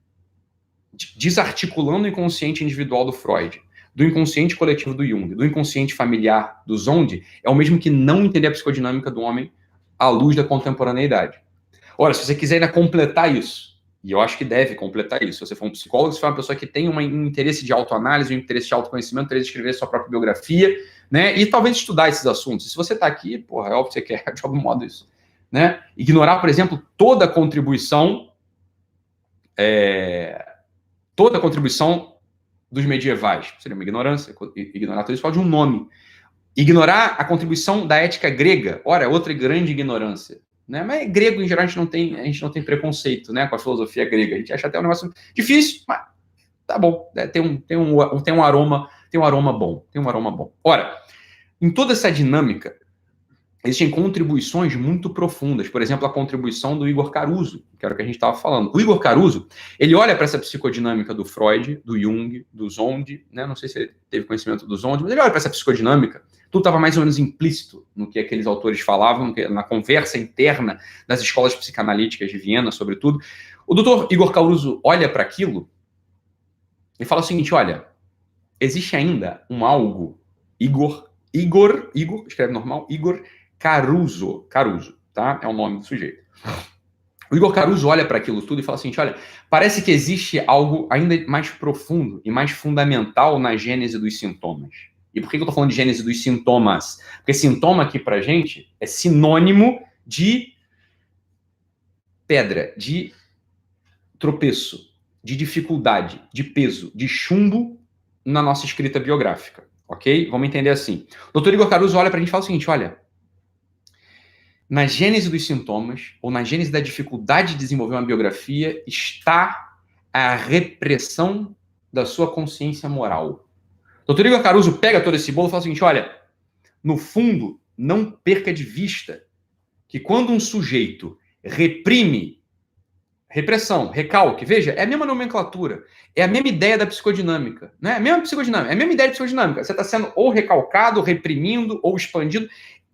desarticulando o inconsciente individual do Freud, do inconsciente coletivo do Jung, do inconsciente familiar do Zondi, é o mesmo que não entender a psicodinâmica do homem à luz da contemporaneidade. Ora, se você quiser ainda completar isso, e eu acho que deve completar isso, se você for um psicólogo, se for uma pessoa que tem um interesse de autoanálise, um interesse de autoconhecimento, um interesse de escrever sua própria biografia, né, e talvez estudar esses assuntos. E se você está aqui, porra, é óbvio que você quer de algum modo isso. Né? Ignorar, por exemplo, toda a contribuição dos medievais. Seria uma ignorância. Ignorar tudo isso fala de um nome. Ignorar a contribuição da ética grega. Ora, outra grande ignorância. Né? Mas grego, em geral, a gente não tem preconceito, né, com a filosofia grega. A gente acha até um negócio difícil, mas tá bom. Né? Tem um aroma bom. Ora, em toda essa dinâmica, existem contribuições muito profundas. Por exemplo, a contribuição do Igor Caruso, que era o que a gente estava falando. O Igor Caruso, ele olha para essa psicodinâmica do Freud, do Jung, do Zondi, né? Não sei se ele teve conhecimento do Zondi, mas ele olha para essa psicodinâmica, tudo estava mais ou menos implícito no que aqueles autores falavam, na conversa interna das escolas psicanalíticas de Viena, sobretudo. O doutor Igor Caruso olha para aquilo e fala o seguinte, olha, existe ainda um algo, Igor, escreve normal, Igor Caruso, tá? É o nome do sujeito. O Igor Caruso olha para aquilo tudo e fala assim, olha, parece que existe algo ainda mais profundo e mais fundamental na gênese dos sintomas. E por que eu estou falando de gênese dos sintomas? Porque sintoma aqui pra gente é sinônimo de pedra, de tropeço, de dificuldade, de peso, de chumbo na nossa escrita biográfica, ok? Vamos entender assim. O Dr. Igor Caruso olha para a gente e fala o seguinte, olha, na gênese dos sintomas, ou na gênese da dificuldade de desenvolver uma biografia, está a repressão da sua consciência moral. O Dr. Igor Caruso pega todo esse bolo e fala o seguinte, olha, no fundo, não perca de vista que quando um sujeito reprime, repressão, recalque, veja, é a mesma nomenclatura, é a mesma ideia da psicodinâmica, né? É a mesma psicodinâmica, é a mesma ideia de psicodinâmica. Você está sendo ou recalcado, reprimindo, ou expandido.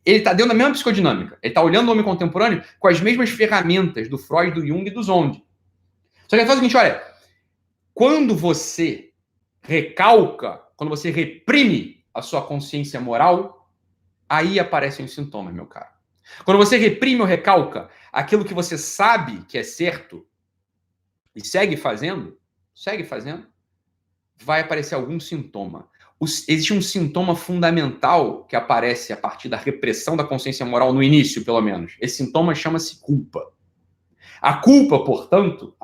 Ele está dentro da mesma psicodinâmica. Ele está olhando o homem contemporâneo com as mesmas ferramentas do Freud, do Jung e do Zondi. Só que ele fala o seguinte, olha, quando você recalca, quando você reprime a sua consciência moral, aí aparecem os sintomas, meu caro. Quando você reprime ou recalca aquilo que você sabe que é certo e segue fazendo, vai aparecer algum sintoma. Existe um sintoma fundamental que aparece a partir da repressão da consciência moral no início, pelo menos. Esse sintoma chama-se culpa. A culpa, portanto,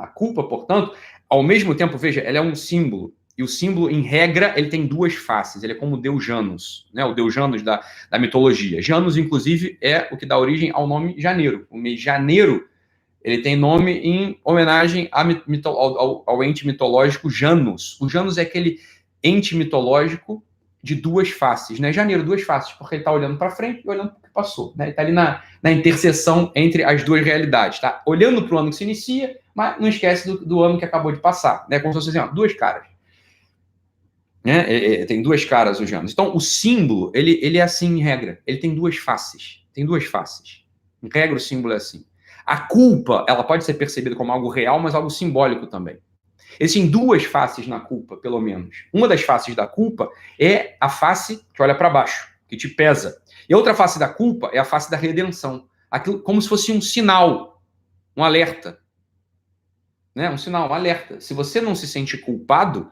ao mesmo tempo, veja, ela é um símbolo. E o símbolo, em regra, ele tem duas faces. Ele é como o deus Janus, né? O deus Janus da mitologia. Janus, inclusive, é o que dá origem ao nome janeiro. O mês janeiro, ele tem nome em homenagem ao ente mitológico Janus. O Janus é aquele ente mitológico de duas faces, né? Janeiro, duas faces, porque ele está olhando para frente e olhando para o que passou, né? Ele está ali na interseção entre as duas realidades, tá? Olhando para o ano que se inicia, mas não esquece do ano que acabou de passar, né? Como se fosse assim, ó, duas caras. Né? Tem duas caras o Janus. Então, o símbolo, ele é assim em regra. Ele tem duas faces. Tem duas faces. Em regra, o símbolo é assim. A culpa, ela pode ser percebida como algo real, mas algo simbólico também. Existem duas faces na culpa, pelo menos. Uma das faces da culpa é a face que olha para baixo, que te pesa. E a outra face da culpa é a face da redenção. Aquilo como se fosse um sinal, um alerta. Né? Um sinal, um alerta. Se você não se sente culpado,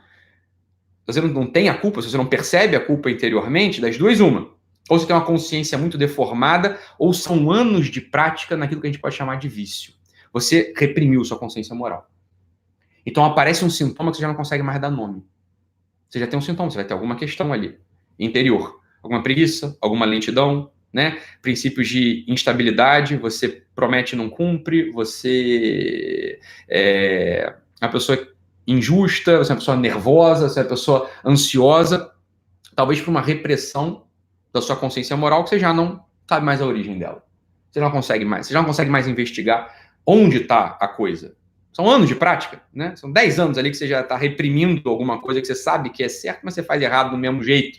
se você não tem a culpa, se você não percebe a culpa interiormente, das duas, uma. Ou você tem uma consciência muito deformada, ou são anos de prática naquilo que a gente pode chamar de vício. Você reprimiu sua consciência moral. Então aparece um sintoma que você já não consegue mais dar nome. Você já tem um sintoma, você vai ter alguma questão ali, interior. Alguma preguiça, alguma lentidão, né? Princípios de instabilidade, você promete e não cumpre, você é uma pessoa injusta, você é uma pessoa nervosa, você é uma pessoa ansiosa, talvez por uma repressão da sua consciência moral que você já não sabe mais a origem dela. Você já não consegue mais investigar onde está a coisa. São anos de prática, né? São 10 anos ali que você já está reprimindo alguma coisa que você sabe que é certo, mas você faz errado do mesmo jeito,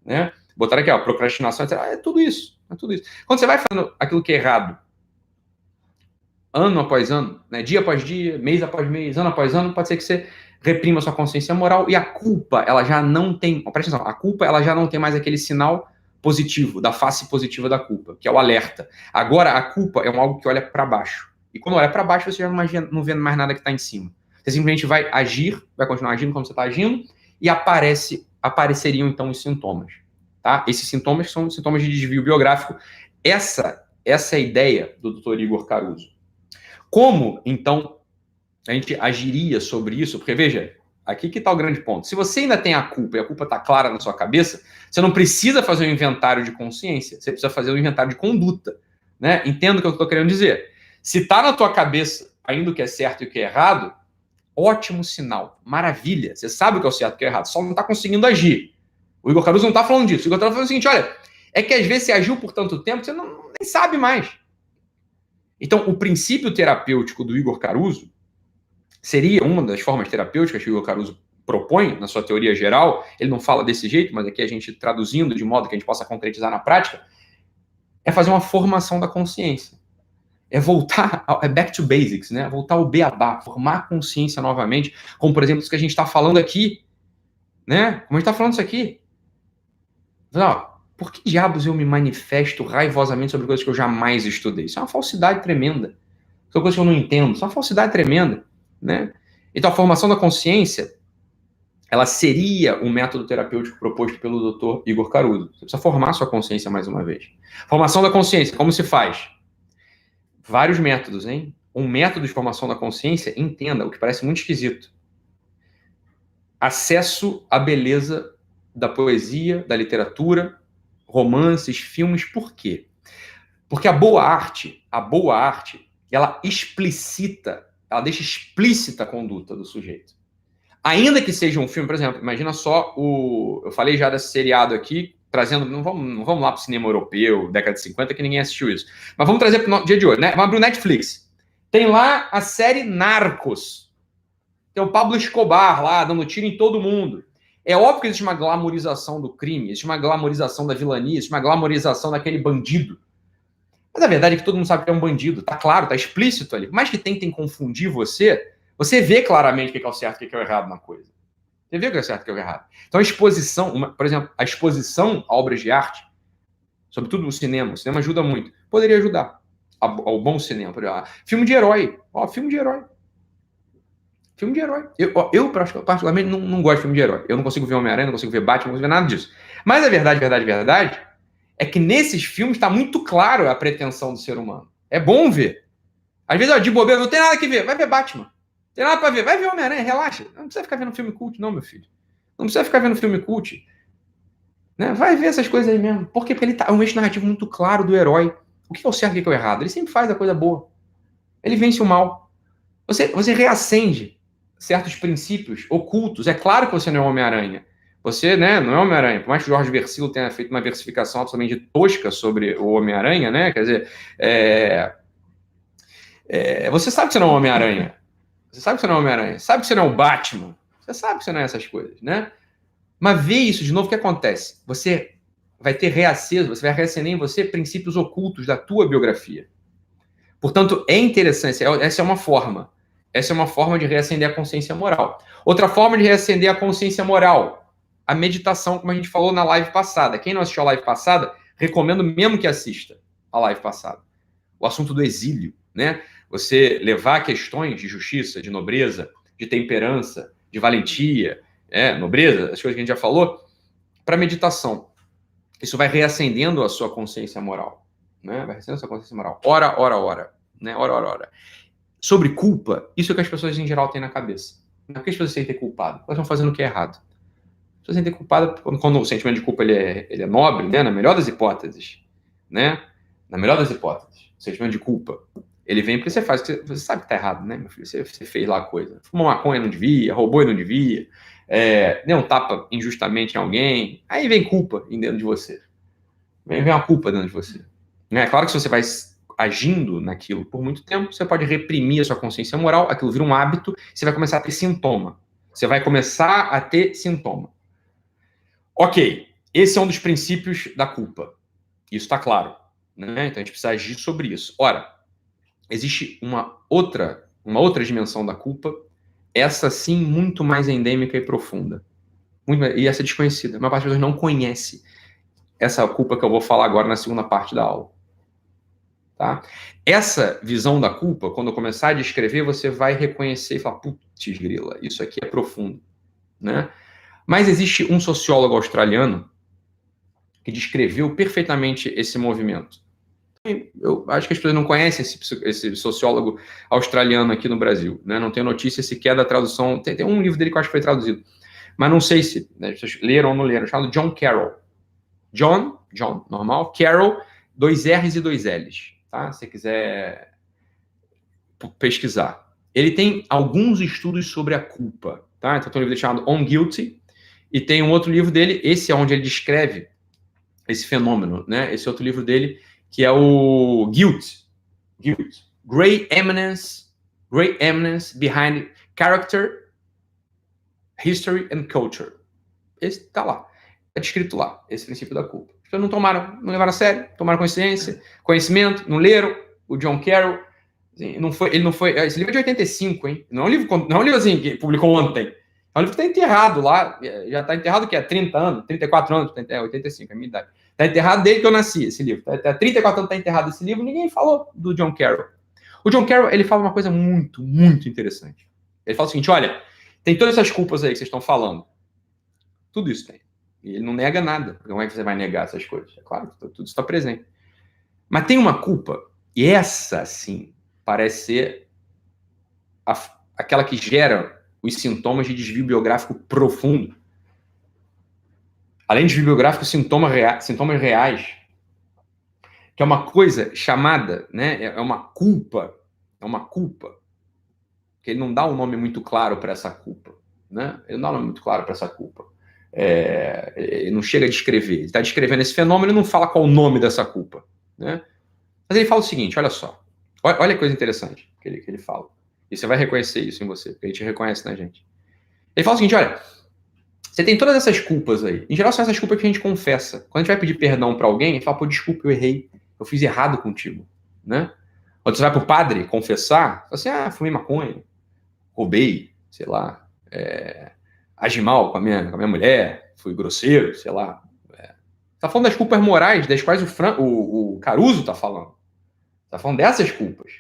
né? Botaram aqui, ó, procrastinação, etc. É tudo isso, é tudo isso. Quando você vai fazendo aquilo que é errado, ano após ano, né? Dia após dia, mês após mês, ano após ano, pode ser que você reprima a sua consciência moral e a culpa, ela já não tem, presta atenção, a culpa, ela já não tem mais aquele sinal positivo, da face positiva da culpa, que é o alerta. Agora, a culpa é algo que olha para baixo. E quando olha para baixo, você já não vê mais nada que está em cima. Você simplesmente vai agir, vai continuar agindo como você está agindo, e apareceriam, então, os sintomas. Tá? Esses sintomas são sintomas de desvio biográfico. Essa é a ideia do Dr. Igor Caruso. Como, então, a gente agiria sobre isso? Porque, veja, aqui que está o grande ponto. Se você ainda tem a culpa e a culpa está clara na sua cabeça, você não precisa fazer um inventário de consciência, você precisa fazer um inventário de conduta. Né? Entendo o que eu estou querendo dizer. Se está na tua cabeça ainda o que é certo e o que é errado, ótimo sinal, maravilha. Você sabe o que é o certo e o que é errado, só não está conseguindo agir. O Igor Caruso não está falando disso. O Igor está falando o seguinte, olha, é que às vezes você agiu por tanto tempo que você nem sabe mais. Então, o princípio terapêutico do Igor Caruso seria uma das formas terapêuticas que o Igor Caruso propõe na sua teoria geral. Ele não fala desse jeito, mas aqui a gente traduzindo de modo que a gente possa concretizar na prática, é fazer uma formação da consciência. É voltar, é back to basics, né? Voltar ao beabá, formar a consciência novamente, como, por exemplo, isso que a gente está falando aqui, né? Como a gente está falando isso aqui. Não, por que diabos eu me manifesto raivosamente sobre coisas que eu jamais estudei? Isso é uma falsidade tremenda. São coisas que eu não entendo. Isso é uma falsidade tremenda, né? Então, a formação da consciência, ela seria o método terapêutico proposto pelo Dr. Igor Caruso. Você precisa formar sua consciência mais uma vez. Formação da consciência, como se faz? Vários métodos, hein? um método de formação da consciência, entenda o que parece muito esquisito. Acesso à beleza da poesia, da literatura, romances, filmes. Por quê? Porque a boa arte, ela explicita, ela deixa explícita a conduta do sujeito. Ainda que seja um filme, por exemplo, imagina só eu falei já desse seriado aqui, trazendo, não vamos lá para o cinema europeu, década de 50, que ninguém assistiu isso. Mas vamos trazer para o dia de hoje, né? Vamos abrir o Netflix. Tem lá a série Narcos. Tem o Pablo Escobar lá, dando tiro em todo mundo. É óbvio que existe uma glamorização do crime, existe uma glamorização da vilania, existe uma glamorização daquele bandido. Mas a verdade é que todo mundo sabe que é um bandido. Tá claro, tá explícito ali. Por mais que tentem confundir você, você vê claramente o que é o certo e o que é o errado na coisa. Você vê o que é o certo e o que é o errado. Então a exposição, por exemplo, a exposição a obras de arte, sobretudo no cinema, o cinema ajuda muito. Poderia ajudar ao bom cinema. Filme de herói. Filme de herói. Filme de herói. Eu particularmente, não gosto de filme de herói. Eu não consigo ver Homem-Aranha, não consigo ver Batman, não consigo ver nada disso. Mas a verdade é que nesses filmes está muito claro a pretensão do ser humano. É bom ver. Às vezes, de bobeira, não tem nada que ver. Vai ver Batman. Não tem nada para ver. Vai ver Homem-Aranha, relaxa. Não precisa ficar vendo filme cult, não, meu filho. Não precisa ficar vendo filme cult. Né? Vai ver essas coisas aí mesmo. Por quê? Porque ele é um eixo narrativo muito claro do herói. O que é o certo e o que é o errado? Ele sempre faz a coisa boa. Ele vence o mal. Você reacende certos princípios ocultos. É claro que você não é Homem-Aranha. Você, né, não é Homem-Aranha. Por mais que o Jorge Versilo tenha feito uma versificação absolutamente tosca sobre o Homem-Aranha, né? Quer dizer, você sabe que você não é Homem-Aranha. Você sabe que você não é Homem-Aranha. Sabe que você não é o Batman. Você sabe que você não é essas coisas, né? Mas vê isso de novo, o que acontece? Você vai ter reaceso, você vai reacender em você princípios ocultos da tua biografia. Portanto, é interessante. Essa é uma forma. Essa é uma forma de reacender a consciência moral. Outra forma de reacender a consciência moral, a meditação, como a gente falou na live passada. Quem não assistiu a live passada, recomendo mesmo que assista a live passada. O assunto do exílio, né? Você levar questões de justiça, de nobreza, de temperança, de valentia, nobreza, as coisas que a gente já falou, para meditação. Isso vai reacendendo a sua consciência moral, né? Vai reacendendo a sua consciência moral. Ora, né? Ora. Sobre culpa, isso é o que as pessoas em geral têm na cabeça. Por que as pessoas se sentem culpadas? Elas estão fazendo o que é errado. As pessoas se sentem culpadas quando o sentimento de culpa ele é nobre, né? Na melhor das hipóteses, né? Na melhor das hipóteses, o sentimento de culpa, ele vem porque você faz, você sabe que tá errado, né, meu filho? Você fez lá a coisa. Fumou maconha, não devia, roubou e não devia, deu um tapa injustamente em alguém, aí vem culpa dentro de você. Vem uma culpa dentro de você. É claro que se você vai agindo naquilo por muito tempo, você pode reprimir a sua consciência moral, aquilo vira um hábito, você vai começar a ter sintoma. Ok, esse é um dos princípios da culpa. Isso está claro, né? Então a gente precisa agir sobre isso. Ora, existe uma outra dimensão da culpa, essa sim muito mais endêmica e profunda. E essa desconhecida. A maior parte das pessoas não conhece essa culpa que eu vou falar agora na segunda parte da aula. Tá? Essa visão da culpa, quando eu começar a descrever, você vai reconhecer e falar, putz grila, isso aqui é profundo, né? Mas existe um sociólogo australiano que descreveu perfeitamente esse movimento. Eu acho que as pessoas não conhecem esse sociólogo australiano aqui no Brasil, né? Não tenho notícia sequer da tradução, tem um livro dele que eu acho que foi traduzido, mas não sei se as pessoas leram ou não leram, chamado John Carroll. John, normal, Carroll, 2 R's e 2 L's. Tá? Se você quiser pesquisar. Ele tem alguns estudos sobre a culpa. Tá? Então tem um livro dele chamado On Guilty, e tem um outro livro dele, esse é onde ele descreve esse fenômeno, né? Esse outro livro dele, que é o Guilt. Great Eminence Behind Character, History and Culture. Esse tá lá. Está descrito lá, esse princípio da culpa. As pessoas não levaram a sério, tomaram conhecimento, não leram. O John Carroll, assim, ele não foi. Esse livro é de 85, hein? Não é um livro assim que publicou ontem. É um livro que está enterrado lá, já está enterrado que é 30 anos, 34 anos, 85, é a minha idade. Está enterrado desde que eu nasci, esse livro. Há 34 anos está enterrado esse livro, ninguém falou do John Carroll. O John Carroll, ele fala uma coisa muito, muito interessante. Ele fala o seguinte, olha, tem todas essas culpas aí que vocês estão falando. Tudo isso tem. E ele não nega nada. Como é que você vai negar essas coisas? É claro, tudo está presente. Mas tem uma culpa, e essa, sim, parece ser aquela que gera os sintomas de desvio biográfico profundo. Além de desvio biográfico, sintomas reais, que é uma coisa chamada, né, é uma culpa, que ele não dá um nome muito claro para essa culpa, né? Ele não dá um nome muito claro para essa culpa. Ele não chega a descrever. Ele está descrevendo esse fenômeno e não fala qual o nome dessa culpa, né? Mas ele fala o seguinte, olha só. Olha a coisa interessante que ele fala. E você vai reconhecer isso em você, porque a gente reconhece na gente. Ele fala o seguinte, olha, você tem todas essas culpas aí. Em geral, são essas culpas que a gente confessa. Quando a gente vai pedir perdão para alguém, a gente fala, pô, desculpa, eu errei. Eu fiz errado contigo, né? Quando você vai pro padre confessar, você fala assim, fumei maconha, roubei, sei lá, agi mal com a minha mulher, fui grosseiro, sei lá. Tá falando das culpas morais, das quais o Caruso tá falando. Tá falando dessas culpas.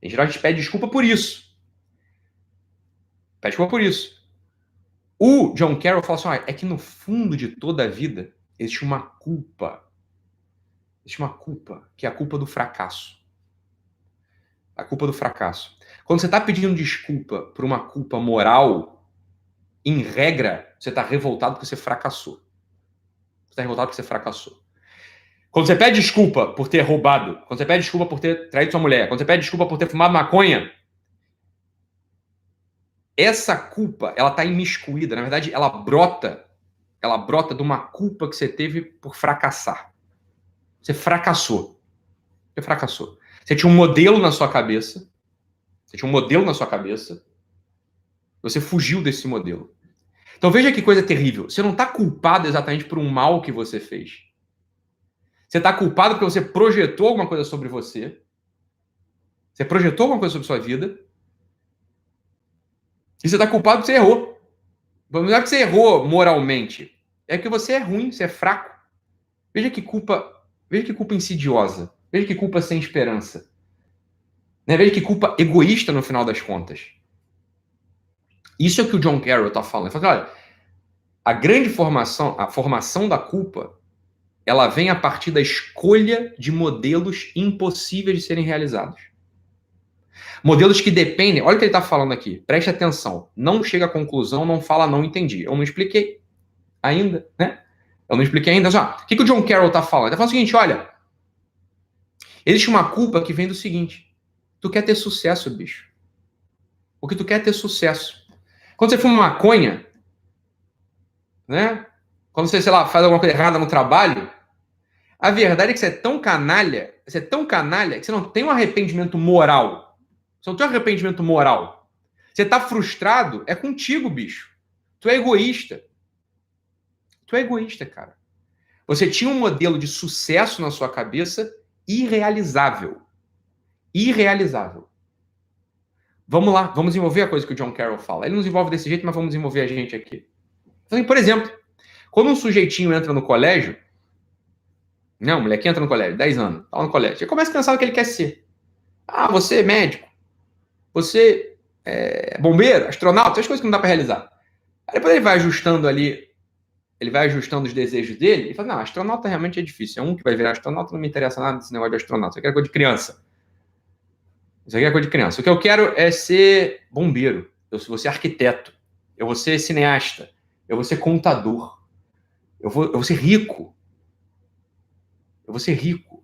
Em geral, a gente pede desculpa por isso. Pede desculpa por isso. O John Carroll fala assim, é que no fundo de toda a vida existe uma culpa. Existe uma culpa, que é a culpa do fracasso. A culpa do fracasso. Quando você está pedindo desculpa por uma culpa moral, em regra, você está revoltado porque você fracassou. Você está revoltado porque você fracassou. Quando você pede desculpa por ter roubado, quando você pede desculpa por ter traído sua mulher, quando você pede desculpa por ter fumado maconha, essa culpa, ela está imiscuída. Na verdade, ela brota de uma culpa que você teve por fracassar. Você fracassou. Você fracassou. Você tinha um modelo na sua cabeça. Você fugiu desse modelo. Então veja que coisa terrível. Você não está culpado exatamente por um mal que você fez. Você está culpado porque você projetou alguma coisa sobre você. Você projetou alguma coisa sobre sua vida. E você está culpado porque você errou. Não é que você errou moralmente. É que você é ruim, você é fraco. Veja que culpa insidiosa. Veja que culpa sem esperança. Né? Veja que culpa egoísta no final das contas. Isso é o que o John Carroll está falando. Ele fala, olha, a formação da culpa, ela vem a partir da escolha de modelos impossíveis de serem realizados. Modelos que dependem... Olha o que ele está falando aqui. Preste atenção. Não chega à conclusão, não fala, não entendi. Eu não expliquei ainda, né? Eu não expliquei ainda. O que o John Carroll está falando? Ele está falando o seguinte, olha, existe uma culpa que vem do seguinte. Tu quer ter sucesso, bicho. O que tu quer é ter sucesso. Quando você fuma maconha, né? Quando você, sei lá, faz alguma coisa errada no trabalho, a verdade é que você é tão canalha que você não tem um arrependimento moral. Você não tem um arrependimento moral. Você tá frustrado, é contigo, bicho. Tu é egoísta. Tu é egoísta, cara. Você tinha um modelo de sucesso na sua cabeça irrealizável. Irrealizável. Vamos lá, vamos desenvolver a coisa que o John Carroll fala. Ele não desenvolve desse jeito, mas vamos desenvolver a gente aqui. Então, por exemplo, quando um sujeitinho entra no colégio, não, o moleque entra no colégio, 10 anos, tá no colégio, ele começa a pensar no que ele quer ser. Você é médico, você é bombeiro, astronauta, essas coisas que não dá para realizar. Aí depois ele vai ajustando ali, ele vai ajustando os desejos dele e fala, não, astronauta realmente é difícil, é um que vai virar astronauta, não me interessa nada desse negócio de astronauta, isso aqui é coisa de criança. Isso aqui é coisa de criança. O que eu quero é ser bombeiro, eu vou ser arquiteto, eu vou ser cineasta, eu vou ser contador, eu vou ser rico. Eu vou ser rico.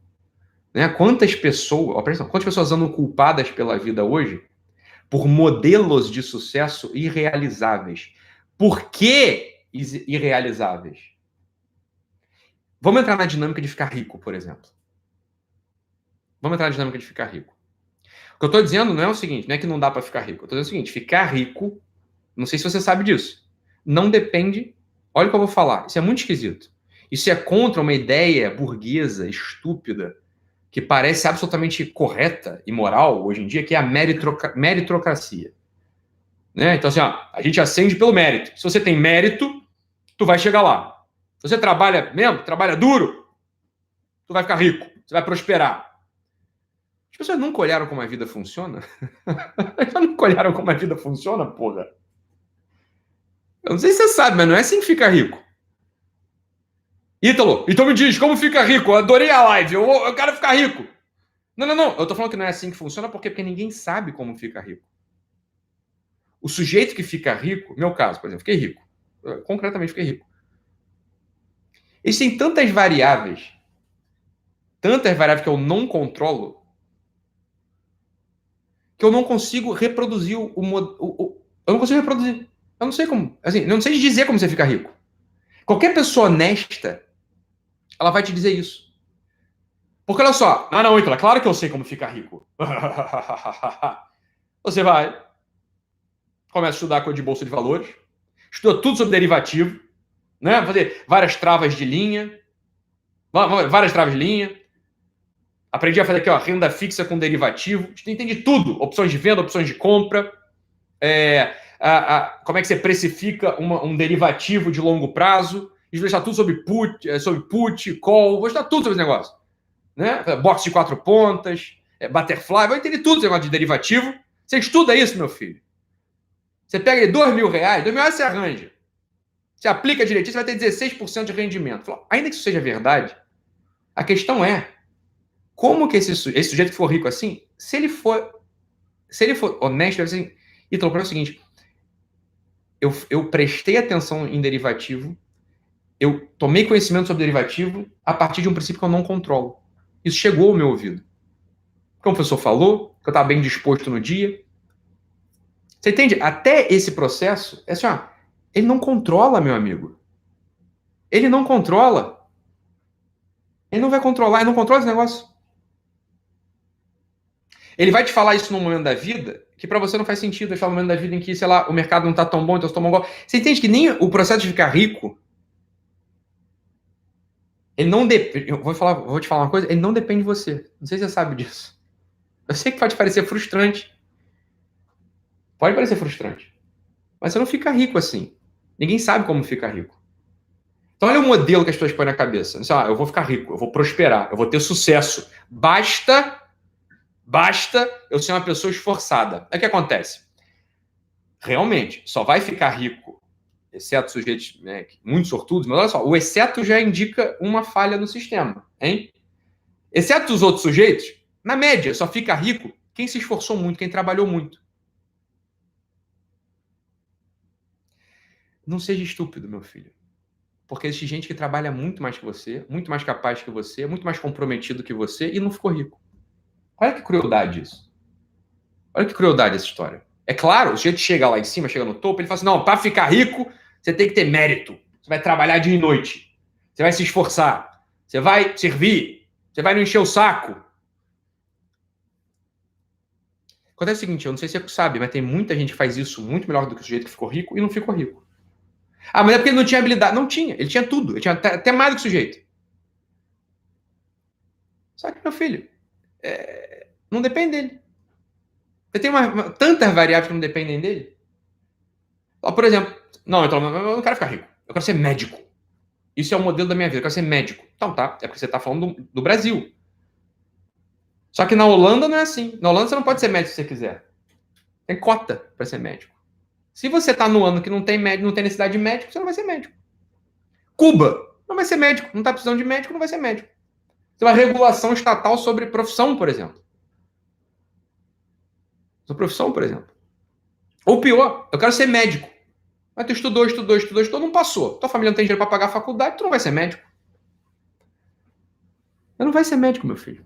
Né? Quantas pessoas andam culpadas pela vida hoje por modelos de sucesso irrealizáveis? Por que irrealizáveis? Vamos entrar na dinâmica de ficar rico, por exemplo. Vamos entrar na dinâmica de ficar rico. O que eu estou dizendo não é o seguinte, não é que não dá para ficar rico. Eu estou dizendo o seguinte, ficar rico, não sei se você sabe disso, não depende... Olha o que eu vou falar, isso é muito esquisito. Isso é contra uma ideia burguesa, estúpida, que parece absolutamente correta e moral hoje em dia, que é a meritocracia. Né? Então, assim, a gente ascende pelo mérito. Se você tem mérito, tu vai chegar lá. Se você trabalha mesmo, trabalha duro, tu vai ficar rico, você vai prosperar. As pessoas nunca olharam como a vida funciona? Nunca olharam como a vida funciona, porra? Eu não sei se você sabe, mas não é assim que fica rico. Ítalo, então me diz, como fica rico? Eu adorei a live, eu quero ficar rico. Não. Eu tô falando que não é assim que funciona, porque ninguém sabe como fica rico. O sujeito que fica rico, meu caso, por exemplo, fiquei rico. Concretamente fiquei rico. Existem tantas variáveis que eu não controlo, que eu não consigo reproduzir eu não consigo reproduzir. Eu não sei como. Assim, eu não sei dizer como você fica rico. Qualquer pessoa honesta, ela vai te dizer isso. Porque olha só, não, Ítalo, claro que eu sei como ficar rico. Você vai, começa a estudar coisa de bolsa de valores, estuda tudo sobre derivativo, né? Fazer várias travas de linha, aprendi a fazer aqui, ó, renda fixa com derivativo, a gente entende tudo, opções de venda, opções de compra, como é que você precifica um derivativo de longo prazo, a gente vai estudar tudo sobre put, call, vou estudar tudo sobre esse negócio. Né? Box de 4 pontas, butterfly, vai entender tudo esse negócio de derivativo. Você estuda isso, meu filho. Você pega aí R$2.000 você arranja. Você aplica direitinho, você vai ter 16% de rendimento. Ainda que isso seja verdade, a questão é como que esse sujeito que for rico assim, se ele for honesto, deve ser. Então, o seguinte: eu prestei atenção em derivativo, eu tomei conhecimento sobre derivativo a partir de um princípio que eu não controlo. Isso chegou ao meu ouvido. Como o professor falou, que eu estava bem disposto no dia. Você entende? Até esse processo, é assim, ele não controla, meu amigo. Ele não controla. Ele não vai controlar, ele não controla esse negócio. Ele vai te falar isso num momento da vida que para você não faz sentido. Ele fala num momento da vida em que, sei lá, o mercado não está tão bom, então você toma um golpe. Você entende que nem o processo de ficar rico, ele não depende. Eu vou te falar uma coisa, ele não depende de você. Não sei se você sabe disso. Eu sei que pode parecer frustrante. Pode parecer frustrante. Mas você não fica rico assim. Ninguém sabe como ficar rico. Então olha o modelo que as pessoas põem na cabeça. Eu vou ficar rico, eu vou prosperar, eu vou ter sucesso. Basta eu ser uma pessoa esforçada. Aí o que acontece? Realmente, só vai ficar rico, exceto sujeitos, né, muito sortudos, mas olha só, o exceto já indica uma falha no sistema, hein? Exceto os outros sujeitos, na média, só fica rico quem se esforçou muito, quem trabalhou muito. Não seja estúpido, meu filho. Porque existe gente que trabalha muito mais que você, muito mais capaz que você, muito mais comprometido que você e não ficou rico. Olha que crueldade isso. Olha que crueldade essa história. É claro, o sujeito chega lá em cima, chega no topo, ele fala assim, não, para ficar rico, você tem que ter mérito. Você vai trabalhar dia e noite. Você vai se esforçar. Você vai servir. Você vai não encher o saco. Acontece o seguinte, eu não sei se você sabe, mas tem muita gente que faz isso muito melhor do que o sujeito que ficou rico e não ficou rico. Mas é porque ele não tinha habilidade. Não tinha, ele tinha tudo. Ele tinha até mais do que o sujeito. Só que, meu filho, não depende dele. Você tem tantas variáveis que não dependem dele. Por exemplo, então, eu não quero ficar rico. Eu quero ser médico. Isso é o modelo da minha vida. Eu quero ser médico. Então tá, é porque você está falando do Brasil. Só que na Holanda não é assim. Na Holanda você não pode ser médico se você quiser. Tem cota para ser médico. Se você está no ano que não tem médico, não tem necessidade de médico, você não vai ser médico. Cuba não vai ser médico. Não está precisando de médico, não vai ser médico. Tem uma regulação estatal sobre profissão, por exemplo. Sobre profissão, por exemplo. Ou pior, eu quero ser médico. Mas tu estudou, não passou. Tua família não tem dinheiro para pagar a faculdade, tu não vai ser médico. Eu não vai ser médico, meu filho.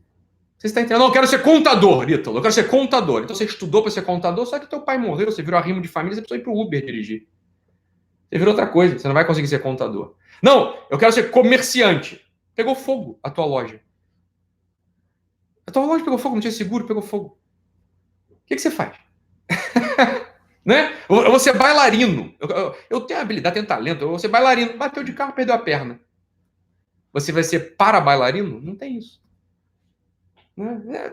Você está entendendo? Não, eu quero ser contador, Ítalo. Eu quero ser contador. Então você estudou para ser contador, só que teu pai morreu, você virou arrimo de família, você precisou ir pro Uber dirigir. Você virou outra coisa, você não vai conseguir ser contador. Não, eu quero ser comerciante. Pegou fogo a tua loja. A tua loja pegou fogo, não tinha seguro, pegou fogo. O que você faz? Né? Eu vou ser bailarino. Eu tenho habilidade, tenho talento. Eu vou ser bailarino. Bateu de carro, perdeu a perna. Você vai ser para-bailarino? Não tem isso.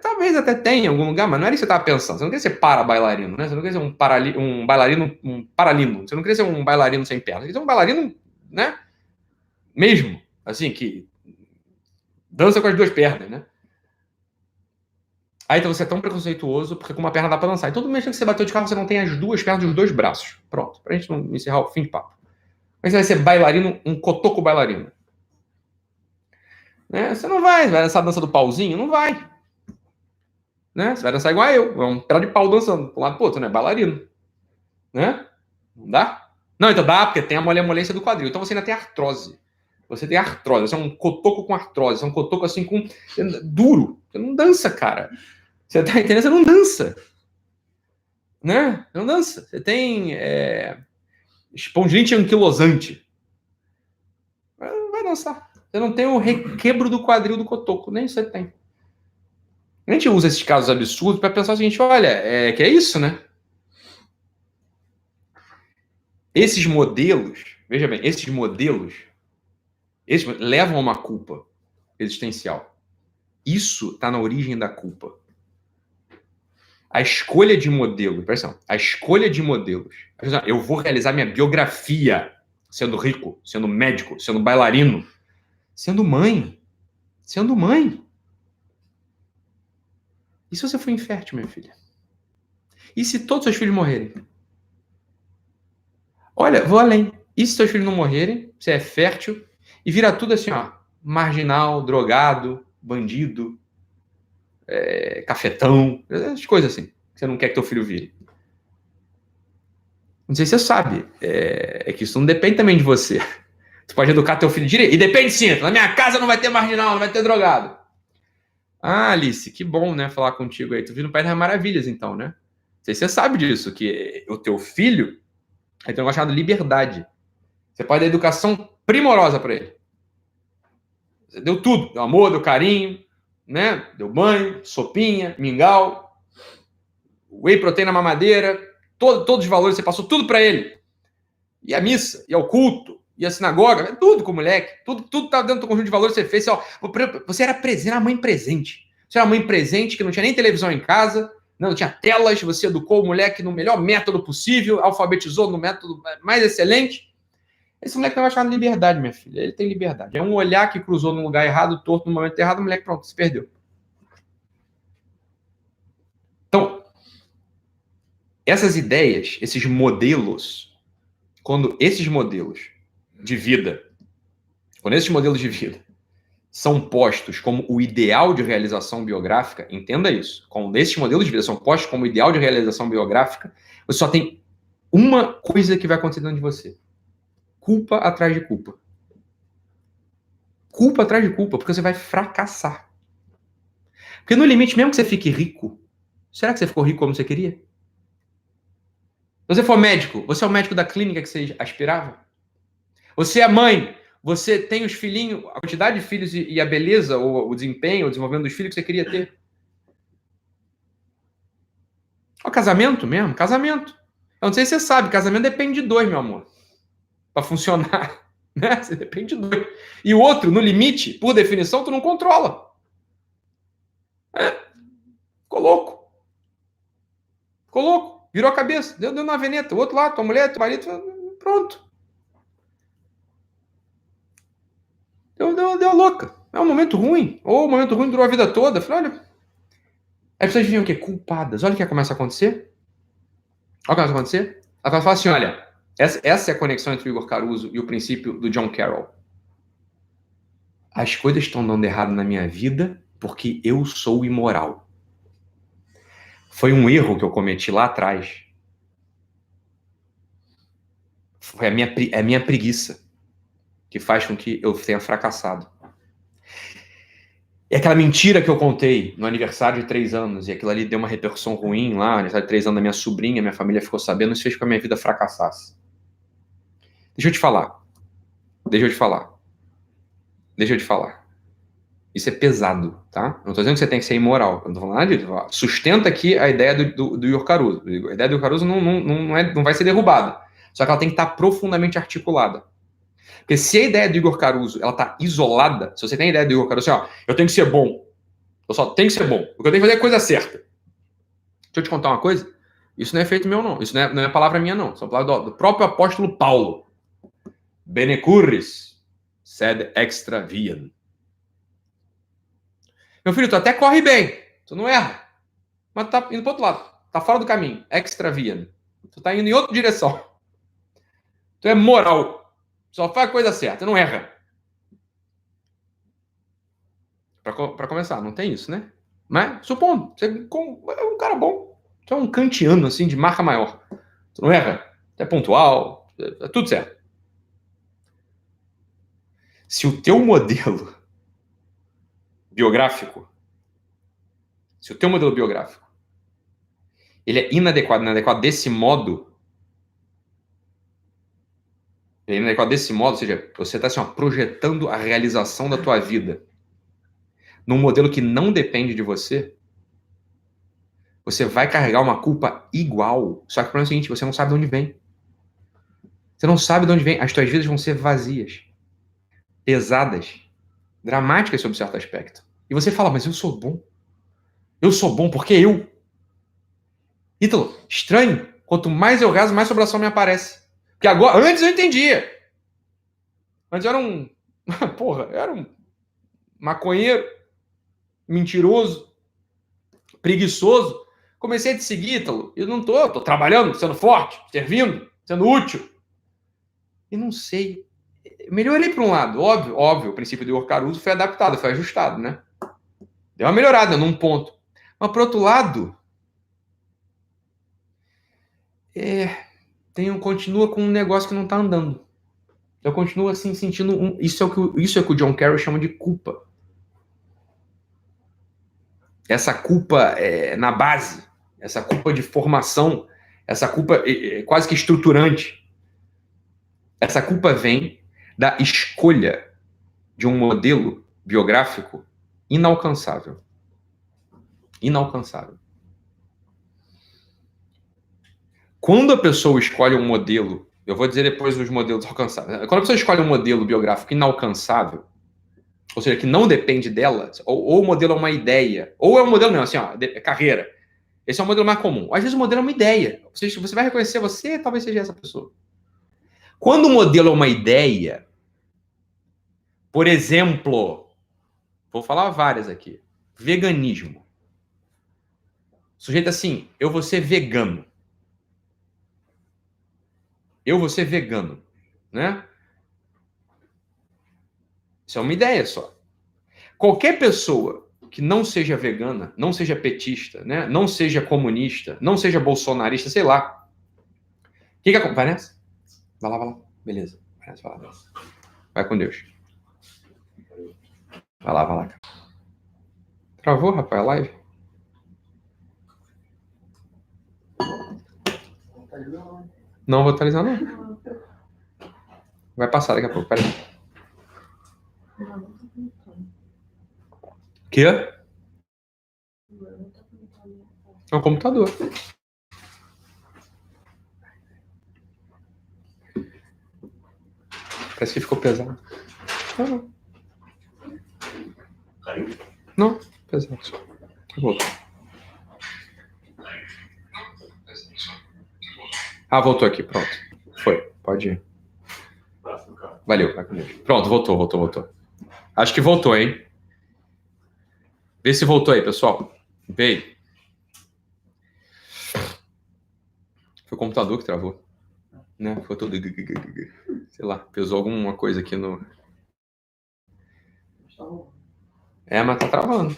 Talvez até tenha em algum lugar, mas não era isso que você estava pensando. Você não queria ser para-bailarino, né? Você não queria ser um bailarino, um paralino. Você não queria ser um bailarino sem perna. Você queria ser um bailarino, né? Mesmo, assim, que dança com as duas pernas, né? Aí então você é tão preconceituoso porque com uma perna dá pra dançar. Então, todo momento que você bateu de carro, você não tem as duas pernas dos dois braços. Pronto, pra gente não encerrar o fim de papo. Mas você vai ser bailarino, um cotoco bailarino. Né? Você não vai dançar a dança do pauzinho? Não vai. Né? Você vai dançar igual eu. É um pé de pau dançando. De um lado pro outro, né? Bailarino. Né? Não dá? Não, então dá, porque tem a molemolência do quadril. Então você ainda tem artrose. Você tem artrose. Você é um cotoco com artrose. Você é um cotoco assim com... duro. Você não dança, cara. Você tá entendendo? Você não dança. Né? Você não dança. Você tem espondilite anquilosante. Não vai dançar. Você não tem o requebro do quadril do cotoco. Nem você tem. A gente usa esses casos absurdos para pensar o seguinte, olha, que é isso, né? Esses modelos, veja bem, esses modelos levam a uma culpa existencial. Isso está na origem da culpa. A escolha de modelo, presta atenção, a escolha de modelos. Eu vou realizar minha biografia sendo rico, sendo médico, sendo bailarino, sendo mãe. Sendo mãe. E se você for infértil, minha filha? E se todos os seus filhos morrerem? Olha, vou além. E se seus filhos não morrerem, você é fértil e vira tudo assim, ó, marginal, drogado, bandido, cafetão, essas coisas assim, que você não quer que teu filho vire. Não sei se você sabe, que isso não depende também de você. Você pode educar teu filho direito, e depende sim, na minha casa não vai ter marginal, não vai ter drogado. Ah, Alice, que bom, né, falar contigo aí. Tu viu no País das Maravilhas, então, né? Não sei se você sabe disso, que o teu filho tem um negócio chamado liberdade. Você pode dar educação primorosa para ele. Você deu tudo, deu amor, deu carinho, né? Deu banho, sopinha, mingau, whey proteína mamadeira, todos os valores, você passou tudo para ele. E a missa, e ao culto, e a sinagoga, tudo com o moleque, tudo tá dentro do conjunto de valores que você fez. Você era presente, era mãe presente. Você era mãe presente que não tinha nem televisão em casa, não tinha telas, você educou o moleque no melhor método possível, alfabetizou no método mais excelente. Esse moleque não vai chamar de liberdade, minha filha. Ele tem liberdade. É um olhar que cruzou num lugar errado, torto, no momento errado, o moleque, pronto, se perdeu. Então, essas ideias, esses modelos, quando esses modelos de vida são postos como o ideal de realização biográfica, entenda isso. Quando esses modelos de vida são postos como o ideal de realização biográfica, você só tem uma coisa que vai acontecer dentro de você. Culpa atrás de culpa. Culpa atrás de culpa, porque você vai fracassar. Porque no limite, mesmo que você fique rico, será que você ficou rico como você queria? Se você for médico, você é o médico da clínica que você aspirava? Você é mãe, você tem os filhinhos, a quantidade de filhos e a beleza, ou o desempenho, o desenvolvimento dos filhos que você queria ter. O casamento mesmo, casamento. Eu não sei se você sabe, casamento depende de dois, meu amor. Para funcionar. Né? Você depende de dois. E o outro, no limite, por definição, tu não controla. Ficou louco. Ficou louco. Virou a cabeça. Deu na veneta. O outro lá, tua mulher, teu marido, pronto. Deu louca. É um momento ruim. Ou o momento ruim durou a vida toda. Falei, olha. As pessoas vinham o quê? Culpadas. Olha o que começa a acontecer. Olha o que começa a acontecer. Ela fala assim, olha, essa é a conexão entre o Igor Caruso e o princípio do John Carroll. As coisas estão dando errado na minha vida porque eu sou imoral. Foi um erro que eu cometi lá atrás. Foi a minha preguiça que faz com que eu tenha fracassado. E aquela mentira que eu contei no aniversário de 3 anos, e aquilo ali deu uma repercussão ruim lá, no aniversário de 3 anos da minha sobrinha, minha família ficou sabendo, isso fez com que a minha vida fracassasse. Deixa eu te falar. Isso é pesado, tá? Não tô dizendo que você tem que ser imoral, eu não tô falando nada disso. Sustenta aqui a ideia do Igor Caruso. A ideia do Igor Caruso não vai ser derrubada. Só que ela tem que estar profundamente articulada. Porque se a ideia do Igor Caruso ela tá isolada, se você tem a ideia do Igor Caruso assim, ó, eu tenho que ser bom, eu só tenho que ser bom, o que eu tenho que fazer é a coisa certa. Deixa eu te contar uma coisa, isso não é feito meu não, isso não é palavra minha não, isso é palavra do próprio apóstolo Paulo. Bene curris, sed extra viam. Meu filho, tu até corre bem, tu não erra, mas tu tá indo pro outro lado, tá fora do caminho, extra viam. Tu tá indo em outra direção. Tu é moral. Só faz a coisa certa, não erra. Para começar, não tem isso, né? Mas, supondo, você é um cara bom. Você é um kantiano, assim, de marca maior. Tu não erra. é pontual, é tudo certo. Se o teu modelo biográfico, ele é inadequado desse modo, ou seja, você está assim, projetando a realização da tua vida num modelo que não depende de você, você vai carregar uma culpa igual. Só que o problema é o seguinte, você não sabe de onde vem. Você não sabe de onde vem. As tuas vidas vão ser vazias, pesadas, dramáticas sob certo aspecto. E você fala, mas eu sou bom. Eu sou bom porque eu. Ítalo, estranho. Quanto mais eu rezo, mais sobração me aparece. Porque agora, antes eu entendia. Antes eu era um... Porra, eu era um maconheiro, mentiroso, preguiçoso. Comecei a te seguir, Ítalo. E não tô trabalhando, sendo forte, servindo, sendo útil. E não sei. Melhorei para um lado, óbvio, o princípio do Caruso foi adaptado, foi ajustado, né? Deu uma melhorada num ponto. Mas, por outro lado, continua com um negócio que não tá andando. Eu continuo assim sentindo isso é o que o John Carroll chama de culpa. Essa culpa na base, essa culpa de formação, essa culpa quase que estruturante. Essa culpa vem da escolha de um modelo biográfico inalcançável. Inalcançável. Quando a pessoa escolhe um modelo, eu vou dizer depois os modelos alcançáveis. Quando a pessoa escolhe um modelo biográfico inalcançável, ou seja, que não depende dela, ou o modelo é uma ideia, ou é um modelo mesmo, assim, carreira. Esse é um modelo mais comum. Às vezes o modelo é uma ideia. Você vai reconhecer você, talvez seja essa pessoa. Quando o modelo é uma ideia, por exemplo, vou falar várias aqui. Veganismo. O sujeito assim, eu vou ser vegano. Eu vou ser vegano, né? Isso é uma ideia só. Qualquer pessoa que não seja vegana, não seja petista, né? Não seja comunista, não seja bolsonarista, sei lá. O que acontece? Vai nessa? Vai lá. Beleza. Vai nessa, vai lá. Vai com Deus. Vai lá, cara. Travou, rapaz, a live? Não vou atualizar, não. Vai passar daqui a pouco, peraí. Que? É um computador. Parece que ficou pesado. Não, pesado só. Voltou. Voltou aqui, pronto. Foi, pode ir. Valeu, vai com Deus. Pronto, voltou. Acho que voltou, hein? Vê se voltou aí, pessoal. Veio. Foi o computador que travou. Né? Foi todo... Sei lá, pesou alguma coisa aqui no... Mas tá travando.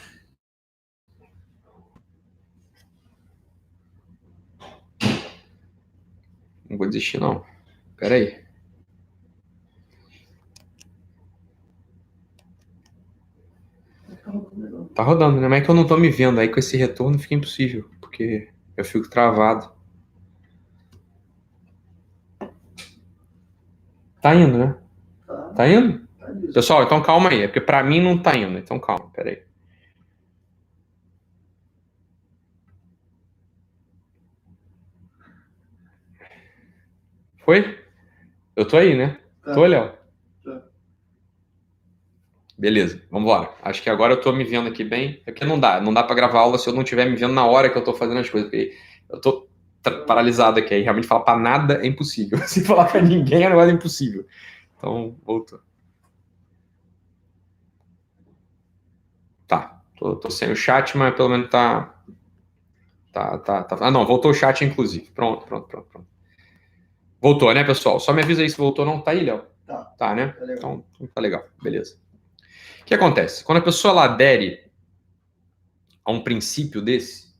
Não vou desistir, não. Pera aí. Tá rodando, né? Mas é que eu não tô me vendo. Aí com esse retorno fica impossível, porque eu fico travado. Tá indo, né? Tá indo? Pessoal, então calma aí. É porque pra mim não tá indo. Então calma, pera aí. Foi? Eu tô aí, né? Tá. Tô, Léo? Tá. Beleza, vamos lá. Acho que agora eu tô me vendo aqui bem. É porque não dá pra gravar aula se eu não estiver me vendo na hora que eu tô fazendo as coisas. Porque eu tô paralisado aqui. Aí realmente falar pra nada é impossível. Se falar pra ninguém é um negócio impossível. Então, voltou. Tá, tô sem o chat, mas pelo menos tá. Não, voltou o chat, inclusive. Pronto. Voltou, né, pessoal? Só me avisa aí se voltou ou não. Tá aí, Léo? Tá, né? Tá então, tá legal. Beleza. O que acontece? Quando a pessoa ela adere a um princípio desse,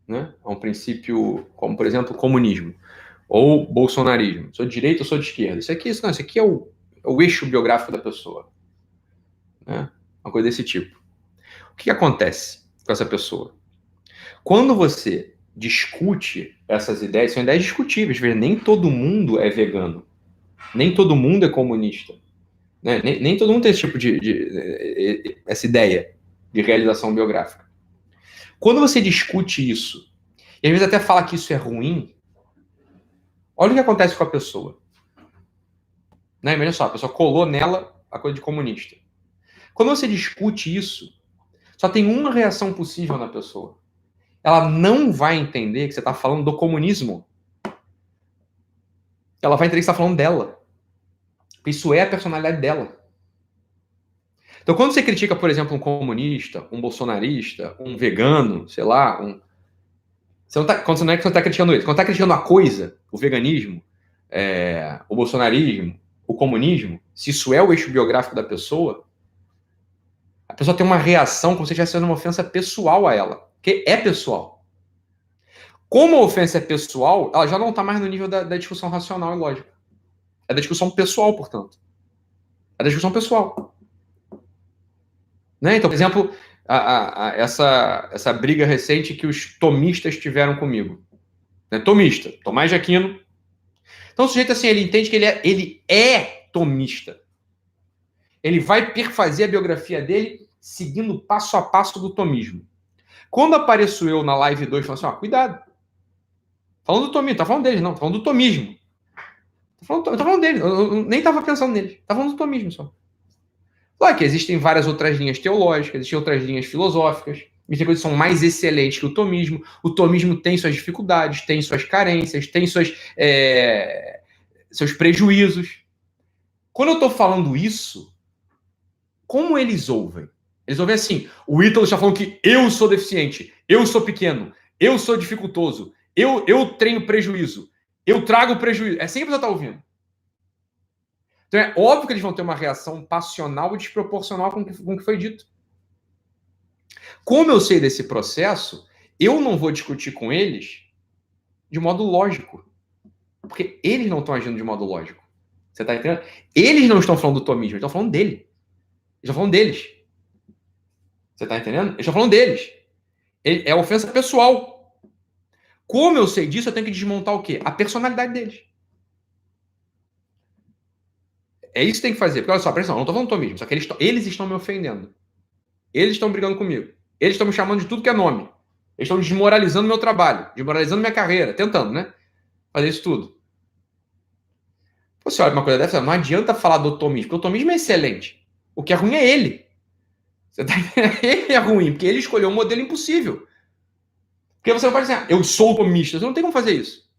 né? A um princípio como, por exemplo, o comunismo, Ou bolsonarismo. Sou de direita ou sou de esquerda. Isso aqui é o eixo biográfico da pessoa. Né? Uma coisa desse tipo. O que acontece com essa pessoa? Quando você discute essas ideias, são ideias discutíveis. Nem todo mundo é vegano. Nem todo mundo é comunista. Né? Nem todo mundo tem esse tipo essa ideia de realização biográfica. Quando você discute isso, e às vezes até fala que isso é ruim, olha o que acontece com a pessoa. Né? Imagina só, a pessoa colou nela a coisa de comunista. Quando você discute isso, só tem uma reação possível na pessoa. Ela não vai entender que você está falando do comunismo. Ela vai entender que você está falando dela. Isso é a personalidade dela. Então, quando você critica, por exemplo, um comunista, um bolsonarista, um vegano, sei lá, você não é que você está criticando ele. Quando está criticando a coisa, o veganismo, o bolsonarismo, o comunismo, se isso é o eixo biográfico da pessoa, a pessoa tem uma reação como se estivesse sendo uma ofensa pessoal a ela. Porque é pessoal. Como a ofensa é pessoal, ela já não está mais no nível da discussão racional e lógica. É da discussão pessoal, portanto. É da discussão pessoal. Né? Então, por exemplo, essa briga recente que os tomistas tiveram comigo. Né? Tomista, Tomás de Aquino. Então, o sujeito, assim, ele entende que ele é tomista. Ele vai perfazer a biografia dele seguindo passo a passo do tomismo. Quando apareço eu na live 2, falando assim, cuidado. Falando do tomismo, tá falando deles, não. Tá falando do tomismo. Tá falando deles. Eu nem tava pensando neles. Tá falando do tomismo só. Claro que existem várias outras linhas teológicas, existem outras linhas filosóficas, existem coisas que são mais excelentes que o tomismo. O tomismo tem suas dificuldades, tem suas carências, tem seus prejuízos. Quando eu estou falando isso, como eles ouvem? Eles ouvem assim, o Ítalo está falando que eu sou deficiente, eu sou pequeno, eu sou dificultoso, eu tenho prejuízo, eu trago prejuízo. É sempre que você está ouvindo. Então é óbvio que eles vão ter uma reação passional e desproporcional com o que foi dito. Como eu sei desse processo, eu não vou discutir com eles de modo lógico. Porque eles não estão agindo de modo lógico. Você está entendendo? Eles não estão falando do tomismo, eles estão falando dele. Eles estão falando deles. Você está entendendo? Eles estão falando deles. É ofensa pessoal. Como eu sei disso, eu tenho que desmontar o quê? A personalidade deles. É isso que tem que fazer. Porque olha só, presta atenção, eu não estou falando do tomismo, só que eles estão me ofendendo. Eles estão brigando comigo. Eles estão me chamando de tudo que é nome. Eles estão desmoralizando meu trabalho, desmoralizando minha carreira, tentando, né? Fazer isso tudo. Você olha uma coisa dessa, não adianta falar do tomismo, porque o tomismo é excelente. O que é ruim é ele. Você tá... Ele é ruim, porque ele escolheu um modelo impossível. Porque você não pode dizer, eu sou tomista. Você não tem como fazer isso.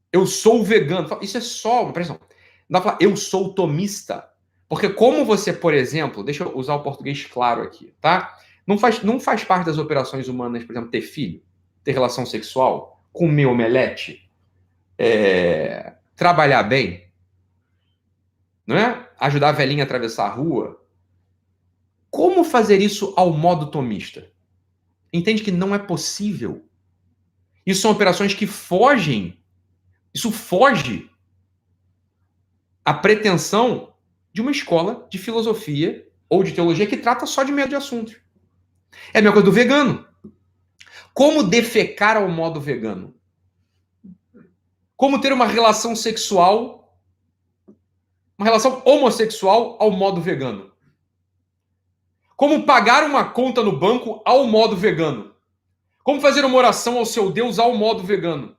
Eu sou vegano. Isso é só, presta atenção. Não dá pra falar, eu sou tomista. Porque como você, por exemplo, deixa eu usar o português claro aqui, tá? Não faz parte das operações humanas, por exemplo, ter filho, ter relação sexual, comer omelete, trabalhar bem, não é? Ajudar a velhinha a atravessar a rua. Como fazer isso ao modo tomista? Entende que não é possível. Isso são operações que fogem. Isso foge à pretensão de uma escola de filosofia ou de teologia que trata só de meio de assuntos. É a mesma coisa do vegano. Como defecar ao modo vegano? Como ter uma relação sexual, uma relação homossexual ao modo vegano? Como pagar uma conta no banco ao modo vegano? Como fazer uma oração ao seu Deus ao modo vegano?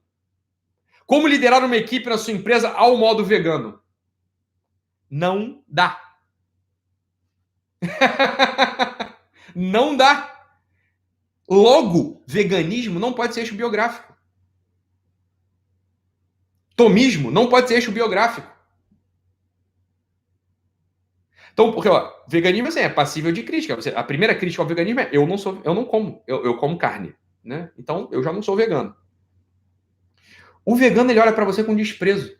Como liderar uma equipe na sua empresa ao modo vegano? Não dá. Não dá. Logo, veganismo não pode ser eixo biográfico. Tomismo não pode ser eixo biográfico. Então, porque veganismo assim, é passível de crítica. A primeira crítica ao veganismo é eu não como, eu como carne, né? Então eu já não sou vegano. O vegano ele olha para você com desprezo.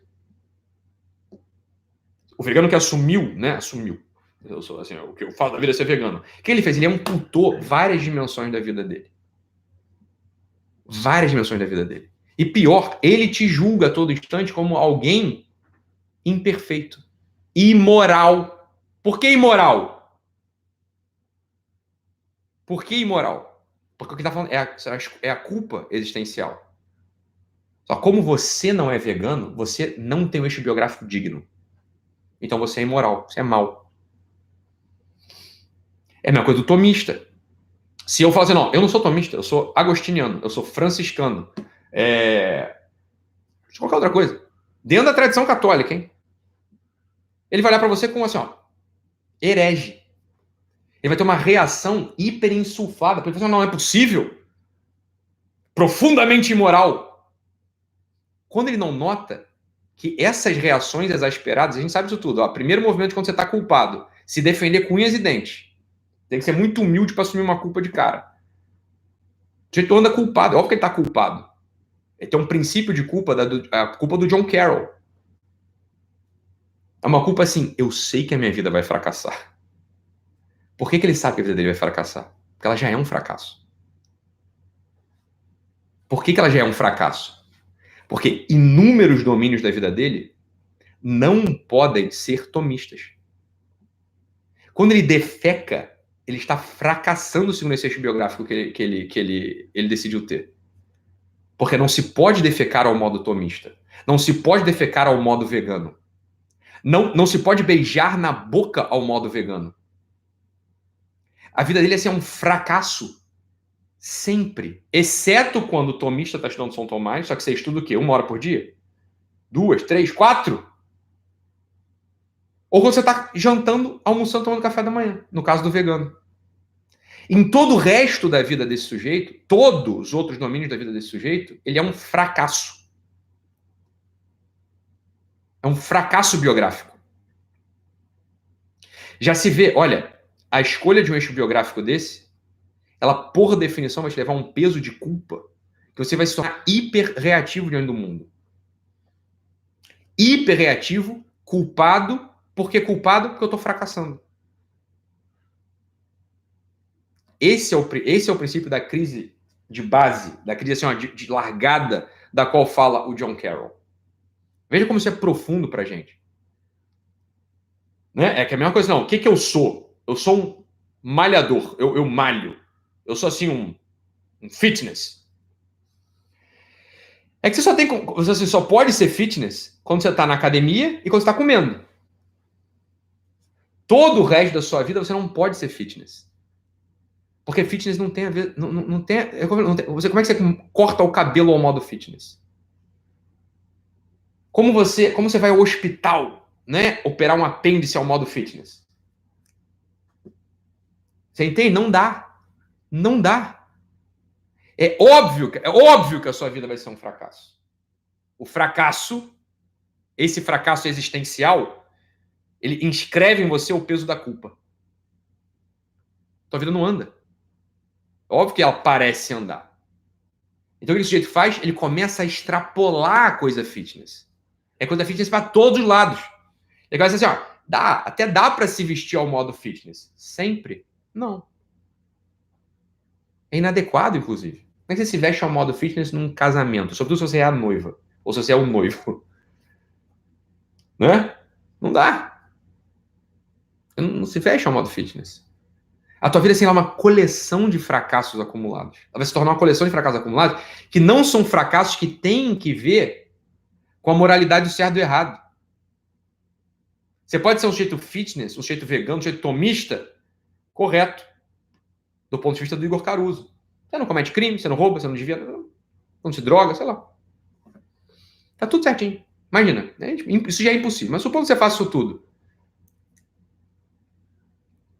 O vegano que assumiu, né? Assumiu. Eu sou assim, o que eu falo da vida é ser vegano. O que ele fez? Ele amputou várias dimensões da vida dele. Várias dimensões da vida dele. E pior, ele te julga a todo instante como alguém imperfeito, imoral. Por que imoral? Por que imoral? Porque o que está falando é a culpa existencial. Só como você não é vegano, você não tem um eixo biográfico digno. Então você é imoral, você é mau. É a mesma coisa do tomista. Se eu falar assim, não, eu não sou tomista, eu sou agostiniano, eu sou franciscano, qualquer outra coisa. Dentro da tradição católica, hein? Ele vai olhar para você como assim, ó, herege. Ele vai ter uma reação hiperinsuflada, porque ele fala assim, não é possível. Profundamente imoral. Quando ele não nota que essas reações exasperadas, a gente sabe disso tudo. Ó, primeiro movimento quando você está culpado, se defender com unhas e dentes. Tem que ser muito humilde para assumir uma culpa de cara. O jeito anda culpado, é óbvio que ele está culpado. Ele tem um princípio de culpa, a culpa do John Carroll. É uma culpa assim, eu sei que a minha vida vai fracassar. Por que ele sabe que a vida dele vai fracassar? Porque ela já é um fracasso. Por que ela já é um fracasso? Porque inúmeros domínios da vida dele não podem ser tomistas. Quando ele defeca, ele está fracassando segundo esse eixo biográfico que ele decidiu ter. Porque não se pode defecar ao modo tomista. Não se pode defecar ao modo vegano. Não se pode beijar na boca ao modo vegano. A vida dele é um fracasso. Sempre. Exceto quando o tomista está estudando São Tomás, só que você estuda o quê? 1 hora por dia? 2, 3, 4? Ou quando você está jantando, almoçando, tomando café da manhã, no caso do vegano. Em todo o resto da vida desse sujeito, todos os outros domínios da vida desse sujeito, ele é um fracasso. É um fracasso biográfico. Já se vê, olha, a escolha de um eixo biográfico desse, ela, por definição, vai te levar a um peso de culpa que você vai se tornar hiperreativo diante do mundo. Hiperreativo, culpado. Por que culpado? Porque eu estou fracassando. Esse é o princípio da crise de base, da crise assim, ó, de largada, da qual fala o John Carroll. Veja como isso é profundo pra gente. Né? É que é a mesma coisa, não. O que eu sou? Eu sou um malhador. Eu malho. Eu sou assim um fitness. É que você só pode ser fitness quando você está na academia e quando você está comendo. Todo o resto da sua vida você não pode ser fitness. Porque fitness não tem a ver. Não tem, como é que você corta o cabelo ao modo fitness? Como você vai ao hospital, né? Operar um apêndice ao modo fitness? Você entende? Não dá. Não dá. É óbvio que a sua vida vai ser um fracasso. O fracasso, esse fracasso existencial, ele inscreve em você o peso da culpa. Tua vida não anda. Óbvio que ela parece andar. Então o que esse sujeito faz? Ele começa a extrapolar a coisa fitness. É coisa fitness para todos os lados. Ele vai dizer assim, ó, até dá para se vestir ao modo fitness. Sempre? Não. É inadequado, inclusive. Como é que você se veste ao modo fitness num casamento? Sobretudo se você é a noiva. Ou se você é o noivo. Né? Não dá. Não se veste ao modo fitness. A tua vida é uma coleção de fracassos acumulados. Ela vai se tornar uma coleção de fracassos acumulados que não são fracassos que têm que ver com a moralidade do certo e do errado. Você pode ser um sujeito fitness, um sujeito vegano, um sujeito tomista, correto. Do ponto de vista do Igor Caruso. Você não comete crime, você não rouba, você não desvia, não se droga, sei lá. Tá tudo certinho. Imagina, né? Isso já é impossível. Mas supondo que você faça isso tudo.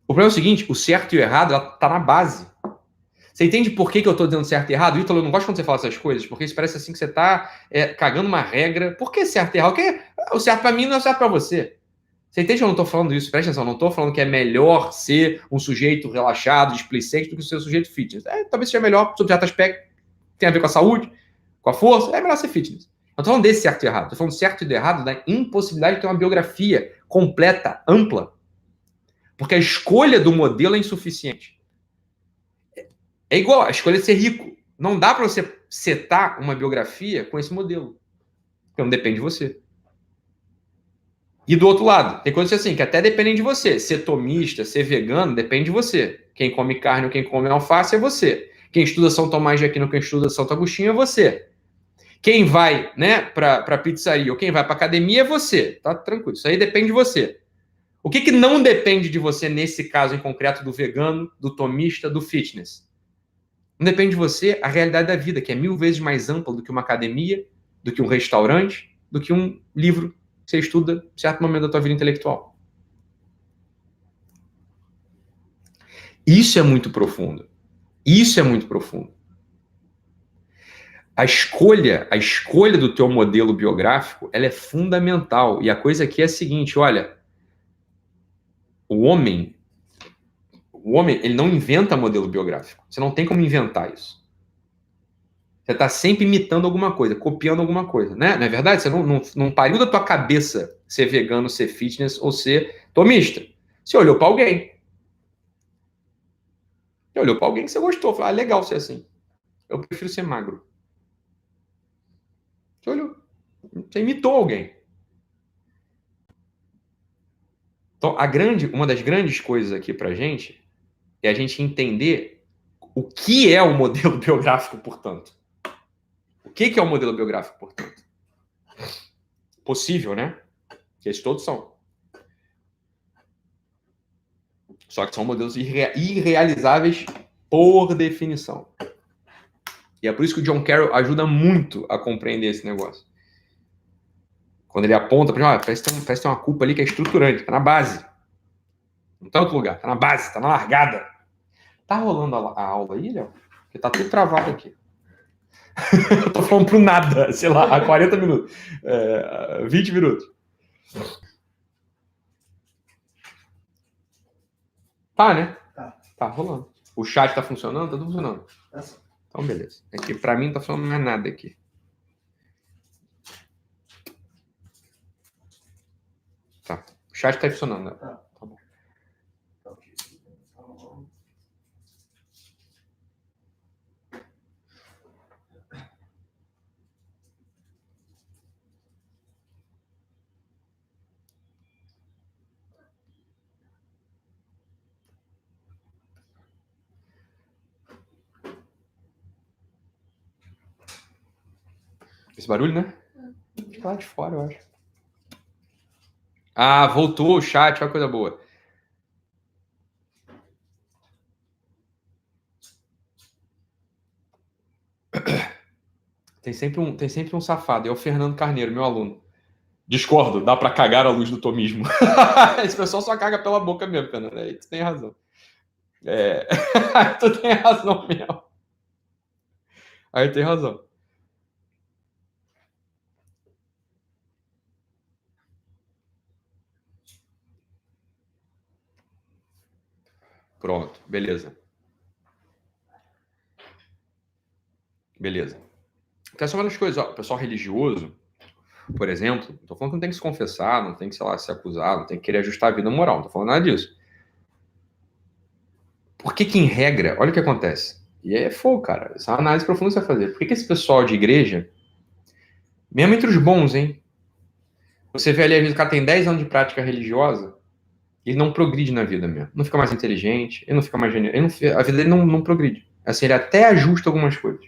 O problema é o seguinte, o certo e o errado, ela tá na base. Você entende por que eu tô dizendo certo e errado? Ítalo, eu não gosto quando você fala essas coisas, porque isso parece assim que você tá cagando uma regra. Por que certo e errado? Porque o certo pra mim não é o certo pra você. Você entende que eu não tô falando isso? Presta atenção, eu não tô falando que é melhor ser um sujeito relaxado, displicente, do que ser um sujeito fitness. Talvez seja melhor, sob certo aspecto, tem a ver com a saúde, com a força, é melhor ser fitness. Eu tô falando desse certo e errado. Tô falando certo e errado da impossibilidade de ter uma biografia completa, ampla. Porque a escolha do modelo é insuficiente. É igual a escolha de ser rico. Não dá para você setar uma biografia com esse modelo, porque não depende de você. E do outro lado, tem coisas assim que até dependem de você. Ser tomista, ser vegano, depende de você. Quem come carne ou quem come alface é você. Quem estuda São Tomás de Aquino, quem estuda Santo Agostinho é você. Quem vai, né, para pizzaria ou quem vai para academia é você. Tá tranquilo, isso aí depende de você. O que não depende de você nesse caso em concreto do vegano, do tomista, do fitness? Não depende de você a realidade da vida, que é 1000 vezes mais ampla do que uma academia, do que um restaurante, do que um livro que você estuda em certo momento da tua vida intelectual. Isso é muito profundo. Isso é muito profundo. A escolha do teu modelo biográfico, ela é fundamental. E a coisa aqui é a seguinte, olha, o homem, ele não inventa modelo biográfico. Você não tem como inventar isso. Você está sempre imitando alguma coisa, copiando alguma coisa, né? Não é verdade? Você não pariu da tua cabeça ser vegano, ser fitness ou ser tomista. Você olhou para alguém. Você olhou para alguém que você gostou. Falou, legal ser assim. Eu prefiro ser magro. Você olhou. Você imitou alguém. Então, uma das grandes coisas aqui para gente é a gente entender o que é o modelo biográfico, portanto. O que é o modelo biográfico, portanto? Possível, né? Que esses todos são. Só que são modelos irrealizáveis por definição. E é por isso que o John Carroll ajuda muito a compreender esse negócio. Quando ele aponta, parece que tem uma culpa ali que é estruturante, tá na base. Não tá em outro lugar, tá na base, tá na largada. Tá rolando a aula aí, Léo? Porque tá tudo travado aqui. Eu tô falando pro nada, sei lá, há 40 minutos. 20 minutos. Tá, né? Tá rolando. O chat tá funcionando? Tá tudo funcionando. Então, beleza. Aqui, pra mim, não tá falando mais nada aqui. Tá. O chat tá funcionando, né? Tá bom. Esse barulho, né? Fica lá de fora, eu acho. Ah, voltou o chat, olha coisa boa. Tem sempre um safado, é o Fernando Carneiro, meu aluno. Discordo, dá pra cagar a luz do tomismo. Esse pessoal só caga pela boca mesmo, Fernando. Aí tu tem razão. Tu tem razão mesmo. Aí tem razão. Pronto, beleza. Beleza. Então, essa é uma das coisas. Ó, o pessoal religioso, por exemplo, não tô falando que não tem que se confessar, não tem que, sei lá, se acusar, não tem que querer ajustar a vida moral, não tô falando nada disso. Por que em regra, olha o que acontece. E é fogo, cara. Essa é uma análise profunda que você vai fazer. Por que esse pessoal de igreja, mesmo entre os bons, hein? Você vê ali, às vezes, o cara tem 10 anos de prática religiosa, ele não progride na vida mesmo. Não fica mais inteligente, ele não fica mais genial. A vida dele não progride. Assim, ele até ajusta algumas coisas.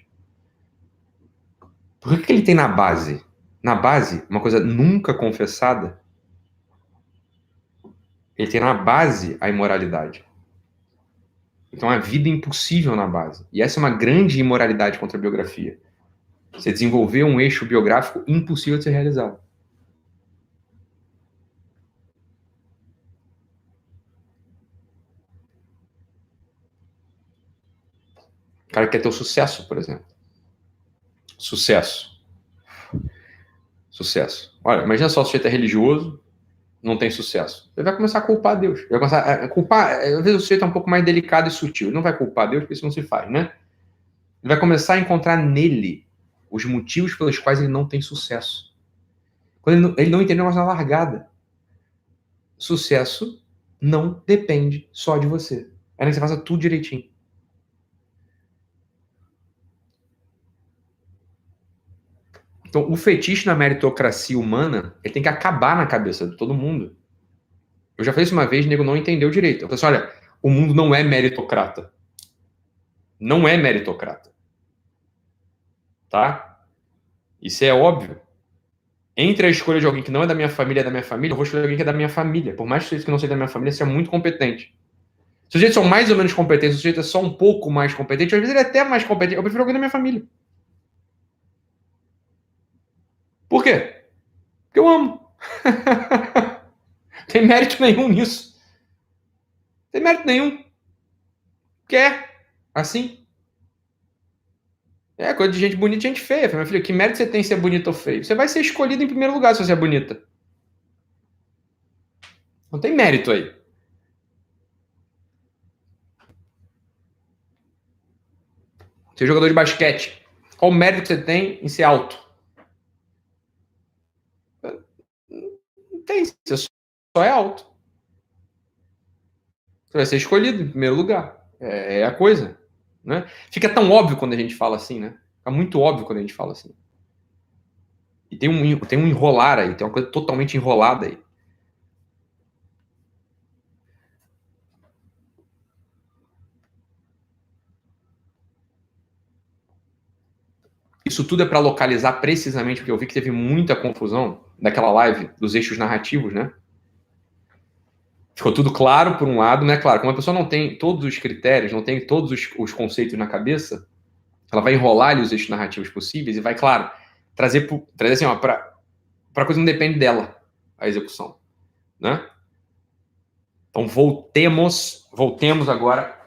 Por que ele tem na base? Na base, uma coisa nunca confessada, ele tem na base a imoralidade. Então, a vida é impossível na base. E essa é uma grande imoralidade contra a biografia. Você desenvolveu um eixo biográfico impossível de ser realizado. O cara quer ter o sucesso, por exemplo. Sucesso. Olha, imagina só, o sujeito é religioso, não tem sucesso. Ele vai começar a culpar Deus. Ele vai começar a culpar. Às vezes o sujeito é um pouco mais delicado e sutil. Ele não vai culpar Deus, porque isso não se faz, né? Ele vai começar a encontrar nele os motivos pelos quais ele não tem sucesso. Quando ele não entendeu mais na largada. Sucesso não depende só de você. É que você faça tudo direitinho. Então, o fetiche na meritocracia humana, ele tem que acabar na cabeça de todo mundo. Eu já falei isso uma vez, o nego não entendeu direito. Eu falei assim, olha, o mundo não é meritocrata. Não é meritocrata. Tá? Isso é óbvio. Entre a escolha de alguém que não é da minha família, eu vou escolher alguém que é da minha família. Por mais que isso que não seja da minha família, seja muito competente. Se os sujeitos são mais ou menos competentes, o sujeito é só um pouco mais competente, às vezes ele é até mais competente. Eu prefiro alguém da minha família. Por quê? Porque eu amo. Tem mérito nenhum nisso. Tem mérito nenhum. Quer? Assim. É coisa de gente bonita e gente feia. Minha filha, que mérito você tem em ser bonita ou feio? Você vai ser escolhido em primeiro lugar se você é bonita. Não tem mérito aí. Ser jogador de basquete. Qual o mérito que você tem em ser alto? Não tem. Você só é alto. Você vai ser escolhido em primeiro lugar. É a coisa. Né? Fica tão óbvio quando a gente fala assim, né? Fica muito óbvio quando a gente fala assim. E tem um enrolar aí, tem uma coisa totalmente enrolada aí. Isso tudo é para localizar precisamente, porque eu vi que teve muita confusão naquela live dos eixos narrativos, né? Ficou tudo claro por um lado, né? Claro, como a pessoa não tem todos os critérios, não tem todos os conceitos na cabeça, ela vai enrolar ali os eixos narrativos possíveis e vai, claro, trazer assim, ó, para coisa não depende dela, a execução, né? Então voltemos agora.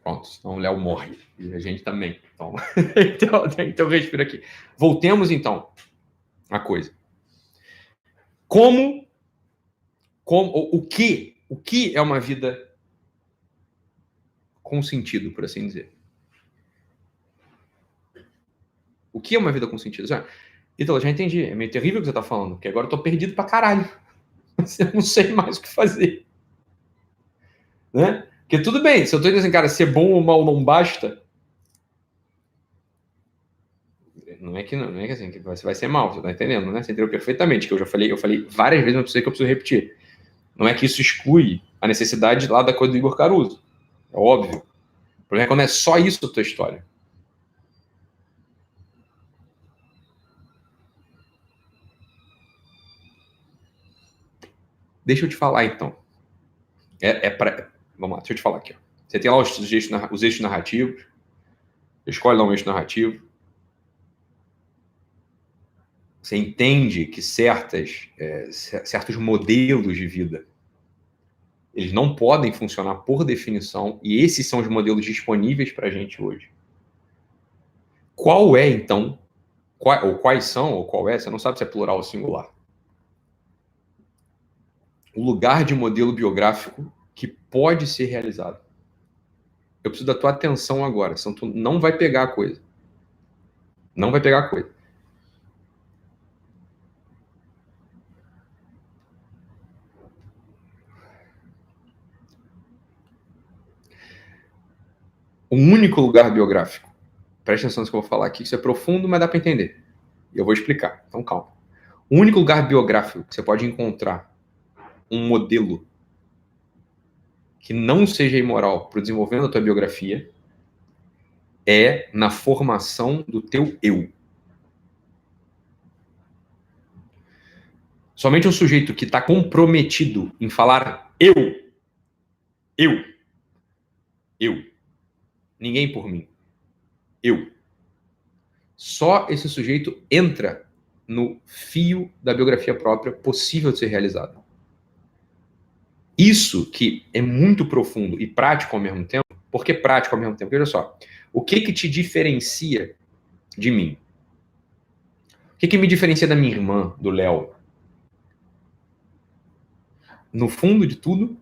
Pronto, então o Léo morre. E a gente também. Então respira aqui. Voltemos, então, à coisa. O que é uma vida com sentido, por assim dizer? O que é uma vida com sentido? Então, eu já entendi. É meio terrível o que você está falando, porque agora eu tô perdido pra caralho. Eu não sei mais o que fazer. Né? Porque tudo bem, se eu tô dizendo assim, cara, ser bom ou mal não basta, não é que assim, que você vai ser mal, você tá entendendo, né? Você entendeu perfeitamente, que eu falei várias vezes, mas sei que eu preciso repetir. Não é que isso exclui a necessidade lá da coisa do Igor Caruso. É óbvio. O problema é quando é só isso a tua história. Deixa eu te falar, então. Vamos lá, deixa eu te falar aqui. Ó. Você tem lá os eixos narrativos. Escolhe lá um eixo narrativo. Você entende que certos modelos de vida eles não podem funcionar por definição, e esses são os modelos disponíveis para a gente hoje. Qual é, então, ou quais são, ou qual é, você não sabe se é plural ou singular, o lugar de modelo biográfico que pode ser realizado. Eu preciso da tua atenção agora, senão tu não vai pegar a coisa. Não vai pegar a coisa. O único lugar biográfico, presta atenção no que eu vou falar aqui, isso é profundo, mas dá para entender. E eu vou explicar, então calma. O único lugar biográfico que você pode encontrar um modelo que não seja imoral para o desenvolvimento da tua biografia é na formação do teu eu. Somente um sujeito que está comprometido em falar eu, ninguém por mim, eu. Só esse sujeito entra no fio da biografia própria possível de ser realizado. Isso que é muito profundo e prático ao mesmo tempo. Por que prático ao mesmo tempo? Porque, olha só, o que te diferencia de mim? O que me diferencia da minha irmã, do Léo? No fundo de tudo,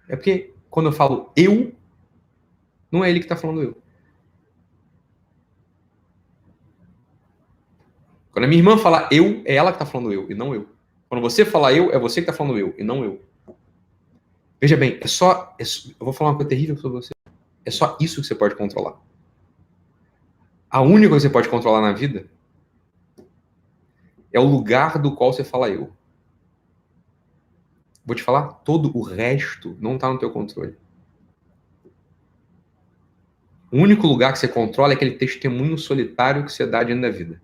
é porque quando eu falo eu, não é ele que está falando eu. Quando a minha irmã fala eu, é ela que está falando eu, e não eu. Quando você fala eu, é você que está falando eu, e não eu. Veja bem, eu vou falar uma coisa terrível para você. É só isso que você pode controlar. A única coisa que você pode controlar na vida é o lugar do qual você fala eu. Vou te falar, todo o resto não está no teu controle. O único lugar que você controla é aquele testemunho solitário que você dá diante da vida.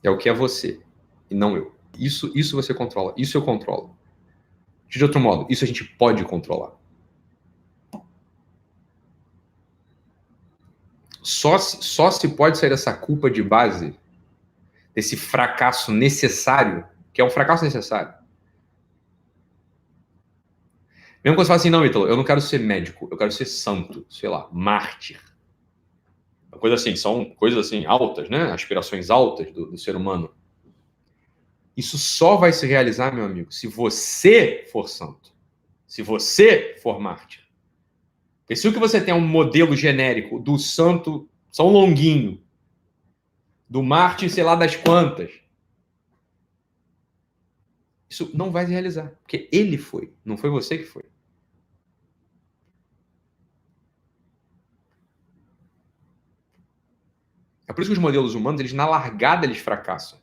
É o que é você, e não eu. Isso você controla, isso eu controlo. De outro modo, isso a gente pode controlar. Só se pode sair dessa culpa de base, desse fracasso necessário, que é um fracasso necessário. Mesmo quando você fala assim, não, Ítalo, eu não quero ser médico, eu quero ser santo, sei lá, mártir. Coisa assim, são coisas assim altas, né? Aspirações altas do ser humano. Isso só vai se realizar, meu amigo, se você for santo. Se você for mártir. Porque se o que você tem é um modelo genérico do santo São Longuinho, do mártir sei lá das quantas, isso não vai se realizar. Porque ele foi, não foi você que foi. É por isso que os modelos humanos, eles na largada, eles fracassam.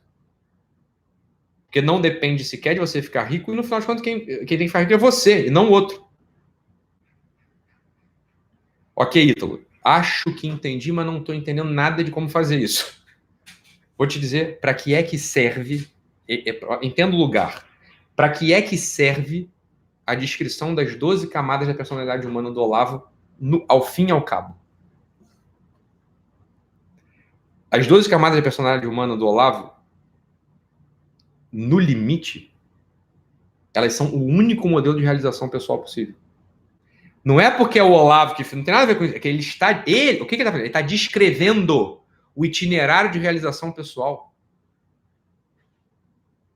Porque não depende sequer de você ficar rico, e no final de contas, quem tem que ficar rico é você, e não o outro. Ok, Ítalo, acho que entendi, mas não estou entendendo nada de como fazer isso. Vou te dizer para que é que serve, entendo o lugar, para que é que serve a descrição das 12 camadas da personalidade humana do Olavo, ao fim e ao cabo. As 12 camadas da personalidade humana do Olavo, no limite, elas são o único modelo de realização pessoal possível. Não é porque é o Olavo que não tem nada a ver com isso, é que ele está. O que ele está fazendo? Ele está descrevendo o itinerário de realização pessoal.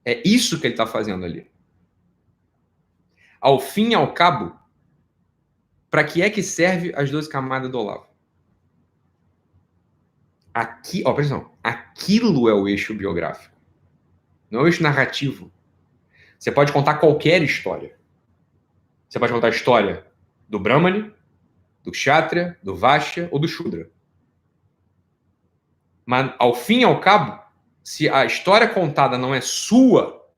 É isso que ele está fazendo ali. Ao fim e ao cabo, para que é que serve as 12 camadas do Olavo? Aqui, ó, presta atenção, aquilo é o eixo biográfico. Não é o eixo narrativo. Você pode contar qualquer história. Você pode contar a história do Brahmani, do Kshatriya, do Vaishya ou do Shudra. Mas, ao fim e ao cabo, se a história contada não é sua,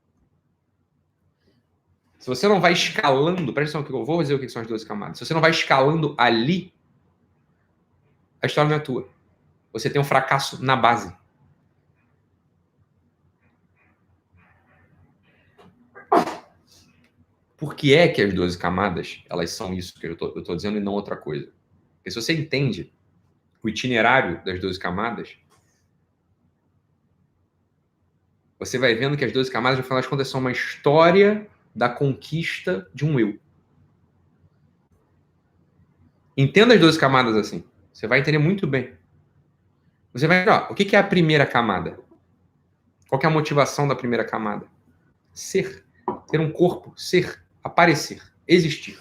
se você não vai escalando, presta atenção que eu vou dizer o que são as 12 camadas. Se você não vai escalando ali, a história não é tua. Você tem um fracasso na base. Por que é que as 12 camadas, elas são isso que eu estou dizendo e não outra coisa? Porque se você entende o itinerário das 12 camadas, você vai vendo que as 12 camadas, no final das contas, são uma história da conquista de um eu. Entenda as 12 camadas assim. Você vai entender muito bem. Você vai ver, ó, o que é a primeira camada? Qual que é a motivação da primeira camada? Ser. Ter um corpo. Ser. Aparecer. Existir.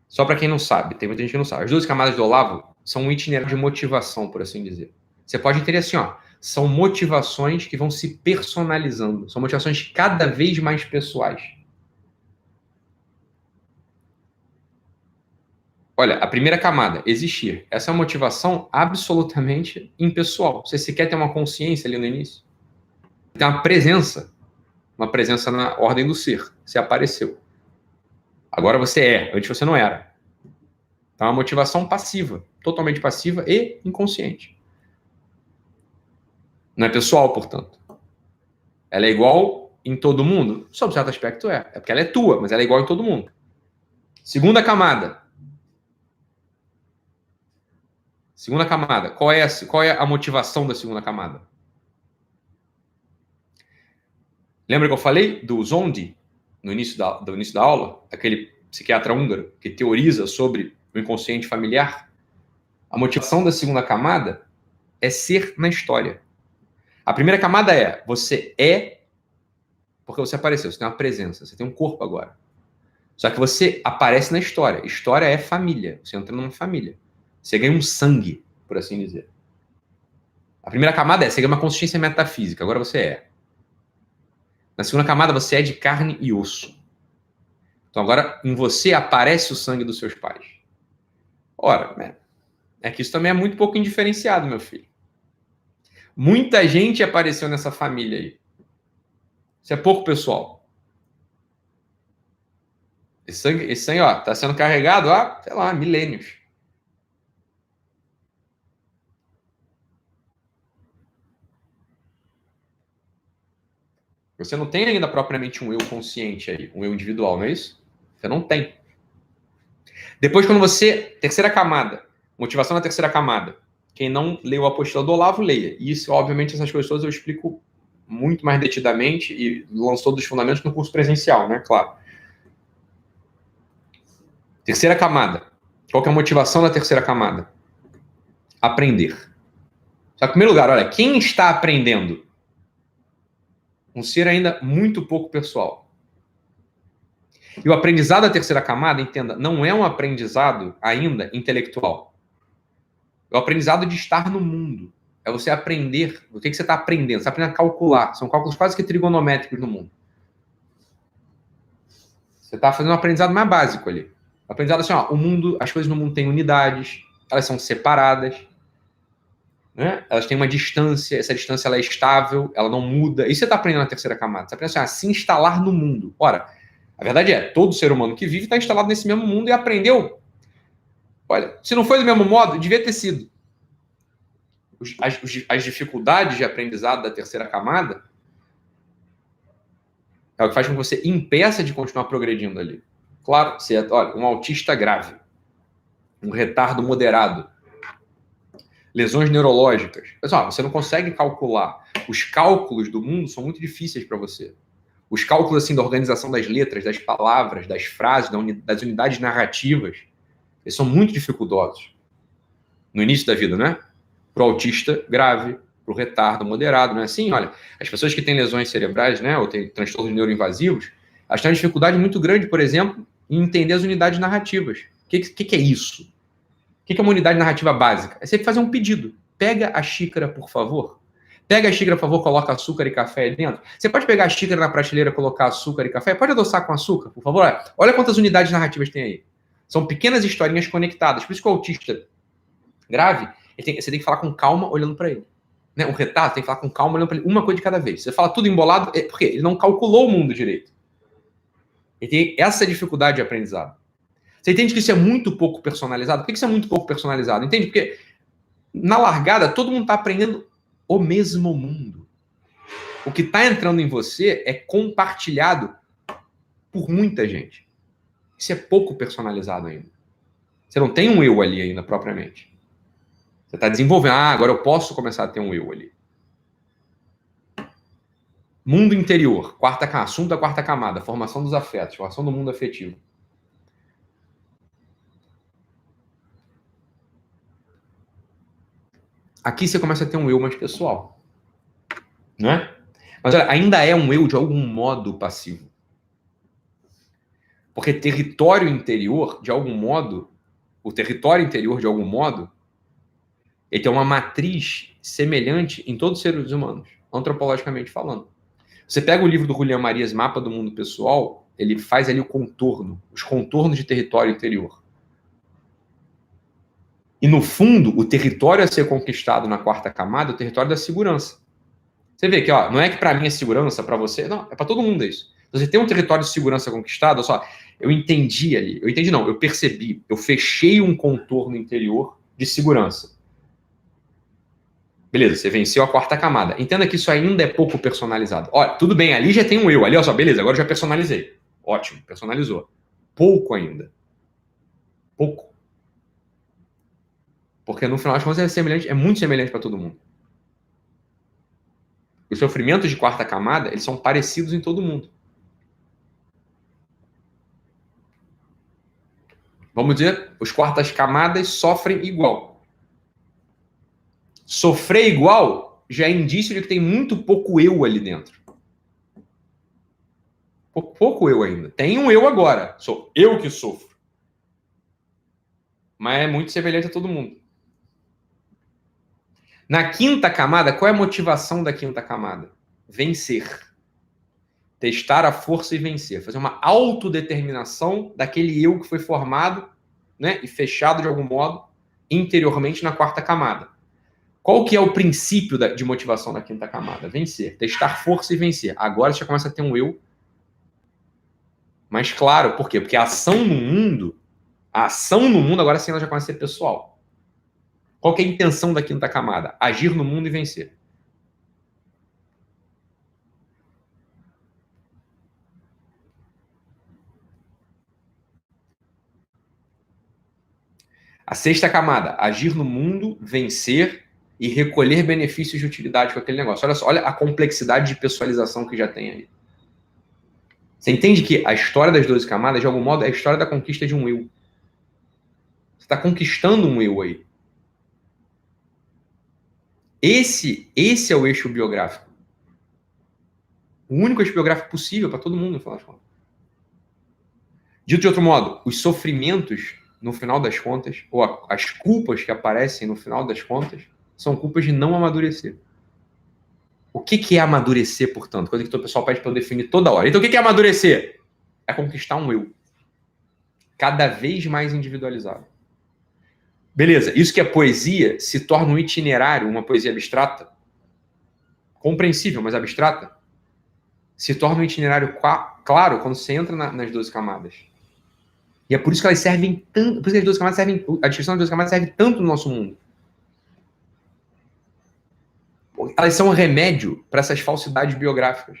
Só para quem não sabe, tem muita gente que não sabe. As 12 camadas do Olavo são um itinerário de motivação, por assim dizer. Você pode entender assim, ó, são motivações que vão se personalizando. São motivações cada vez mais pessoais. Olha, a primeira camada, existir. Essa é uma motivação absolutamente impessoal. Você sequer tem uma consciência ali no início. Tem uma presença na ordem do ser. Você apareceu. Agora você é, antes você não era. Então é uma motivação passiva, totalmente passiva e inconsciente. Não é pessoal, portanto. Ela é igual em todo mundo? Sob certo aspecto é. É porque ela é tua, mas ela é igual em todo mundo. Segunda camada. Segunda camada. Qual é a motivação da segunda camada? Lembra que eu falei do Zondi no início da aula? Aquele psiquiatra húngaro que teoriza sobre o inconsciente familiar? A motivação da segunda camada é ser na história. A primeira camada é, você é porque você apareceu, você tem uma presença, você tem um corpo agora. Só que você aparece na história. História é família. Você entra numa família. Você ganha um sangue, por assim dizer. A primeira camada você é uma consciência metafísica, agora você é. Na segunda camada, você é de carne e osso. Então agora em você aparece o sangue dos seus pais. Ora, né? É que isso também é muito pouco indiferenciado, meu filho. Muita gente apareceu nessa família aí. Isso é pouco pessoal. Esse sangue, ó, tá sendo carregado há, sei lá, milênios. Você não tem ainda propriamente um eu consciente aí, um eu individual, não é isso? Você não tem. Depois, quando você. Terceira camada. Motivação na terceira camada. Quem não leu a apostila do Olavo, leia. E isso, obviamente, essas coisas todas eu explico muito mais detidamente e lançou dos fundamentos no curso presencial, né? Claro. Terceira camada. Qual que é a motivação da terceira camada? Aprender. Só que, em primeiro lugar, olha, quem está aprendendo? Um ser ainda muito pouco pessoal. E o aprendizado da terceira camada, entenda, não é um aprendizado ainda intelectual. É o aprendizado de estar no mundo. É você aprender. O que você está aprendendo? Você está aprendendo a calcular. São cálculos quase que trigonométricos no mundo. Você está fazendo um aprendizado mais básico ali. O aprendizado assim, ó, o mundo, as coisas no mundo têm unidades, elas são separadas, né? Elas têm uma distância, essa distância ela é estável, ela não muda. Isso você está aprendendo na terceira camada. Você aprende assim, se instalar no mundo. Ora, a verdade é, todo ser humano que vive está instalado nesse mesmo mundo e aprendeu. Olha, se não foi do mesmo modo, devia ter sido. As dificuldades de aprendizado da terceira camada é o que faz com que você impeça de continuar progredindo ali. Claro, você é, olha, um autista grave, um retardo moderado, lesões neurológicas. Pessoal, você não consegue calcular. Os cálculos do mundo são muito difíceis para você. Os cálculos assim da organização das letras, das palavras, das frases, das unidades narrativas, eles são muito dificultosos. No início da vida, né? Para o autista grave, para o retardo moderado, não é assim? Olha, as pessoas que têm lesões cerebrais, né, ou têm transtornos neuroinvasivos, elas têm uma dificuldade muito grande, por exemplo, em entender as unidades narrativas. O que é isso? O que é uma unidade narrativa básica? É você fazer um pedido. Pega a xícara, por favor. Pega a xícara, por favor, coloca açúcar e café aí dentro. Você pode pegar a xícara na prateleira, colocar açúcar e café? Pode adoçar com açúcar, por favor? Olha quantas unidades narrativas tem aí. São pequenas historinhas conectadas. Por isso que o autista grave, você tem que falar com calma olhando para ele. Né? Um retardo tem que falar com calma olhando para ele, uma coisa de cada vez. Você fala tudo embolado, por quê? Ele não calculou o mundo direito. Ele tem essa dificuldade de aprendizado. Você entende que isso é muito pouco personalizado? Por que isso é muito pouco personalizado? Entende? Porque na largada, todo mundo está aprendendo o mesmo mundo. O que está entrando em você é compartilhado por muita gente. Isso é pouco personalizado ainda. Você não tem um eu ali ainda, propriamente. Você está desenvolvendo. Agora eu posso começar a ter um eu ali. Mundo interior. Assunto da quarta camada. Formação dos afetos. Formação do mundo afetivo. Aqui você começa a ter um eu mais pessoal. Não é? Mas olha, ainda é um eu de algum modo passivo. Porque território interior, de algum modo, o território interior, de algum modo, ele tem uma matriz semelhante em todos os seres humanos, antropologicamente falando. Você pega o livro do Julián Marias, Mapa do Mundo Pessoal, ele faz ali o contorno, os contornos de território interior. E, no fundo, o território a ser conquistado na quarta camada é o território da segurança. Você vê que, ó, não é que para mim é segurança, para você, não, é para todo mundo isso. Você tem um território de segurança conquistado, olha só, eu entendi ali, eu percebi, eu fechei um contorno interior de segurança. Beleza, você venceu a quarta camada. Entenda que isso ainda é pouco personalizado. Olha, tudo bem, ali já tem um eu, ali, olha só, beleza, agora eu já personalizei. Ótimo, personalizou. Pouco ainda. Pouco. Porque no final das contas é muito semelhante para todo mundo. Os sofrimentos de quarta camada, eles são parecidos em todo mundo. Vamos dizer, os quartas camadas sofrem igual. Sofrer igual já é indício de que tem muito pouco eu ali dentro. Pouco eu ainda. Tem um eu agora. Sou eu que sofro. Mas é muito semelhante a todo mundo. Na quinta camada, qual é a motivação da quinta camada? Vencer. Testar a força e vencer. Fazer uma autodeterminação daquele eu que foi formado, né, e fechado de algum modo interiormente na quarta camada. Qual que é o princípio de motivação da quinta camada? Vencer. Testar força e vencer. Agora você já começa a ter um eu mais claro. Por quê? Porque a ação no mundo agora sim ela já começa a ser pessoal. Qual que é a intenção da quinta camada? Agir no mundo e vencer. A sexta camada, agir no mundo, vencer e recolher benefícios de utilidade com aquele negócio. Olha só, olha a complexidade de pessoalização que já tem aí. Você entende que a história das 12 camadas, de algum modo, é a história da conquista de um eu. Você está conquistando um eu aí. Esse é o eixo biográfico. O único eixo biográfico possível para todo mundo, no final das contas. Dito de outro modo, os sofrimentos, no final das contas, ou as culpas que aparecem no final das contas, são culpas de não amadurecer. O que é amadurecer, portanto? Coisa que o pessoal pede para eu definir toda hora. Então, o que é amadurecer? É conquistar um eu. Cada vez mais individualizado. Beleza, isso que é poesia se torna um itinerário, uma poesia abstrata, compreensível, mas abstrata, se torna um itinerário claro quando você entra nas 12 camadas. E é por isso que elas servem tanto, por isso que as 12 camadas servem, a descrição das 12 camadas serve tanto no nosso mundo. Elas são um remédio para essas falsidades biográficas.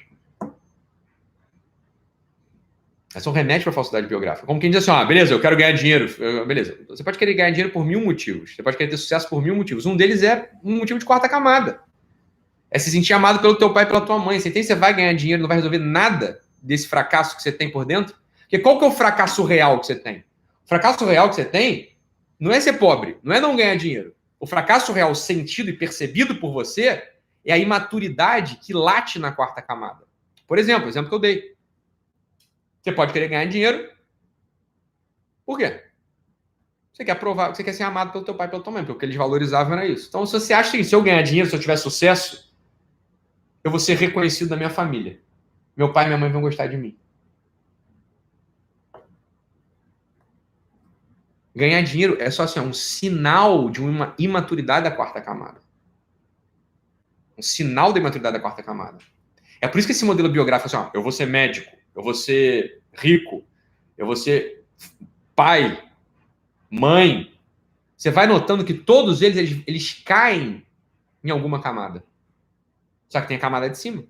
Elas são remédio para falsidade biográfica. Como quem diz assim, beleza, eu quero ganhar dinheiro. Beleza, você pode querer ganhar dinheiro por 1000 motivos. Você pode querer ter sucesso por 1000 motivos. Um deles é um motivo de quarta camada. É se sentir amado pelo teu pai e pela tua mãe. Você entende que você vai ganhar dinheiro, não vai resolver nada desse fracasso que você tem por dentro? Porque qual que é o fracasso real que você tem? O fracasso real que você tem não é ser pobre, não é não ganhar dinheiro. O fracasso real sentido e percebido por você é a imaturidade que late na quarta camada. Por exemplo, o exemplo que eu dei. Você pode querer ganhar dinheiro. Por quê? Você quer provar, você quer ser amado pelo teu pai e pela tua mãe, porque o que eles valorizavam era isso. Então, se você acha que se eu ganhar dinheiro, se eu tiver sucesso, eu vou ser reconhecido da minha família. Meu pai e minha mãe vão gostar de mim. Ganhar dinheiro é só assim, um sinal de uma imaturidade da quarta camada. Um sinal da imaturidade da quarta camada. É por isso que esse modelo biográfico, assim, eu vou ser médico, eu vou ser rico, eu vou ser pai, mãe. Você vai notando que todos eles caem em alguma camada. Só que tem a camada de cima.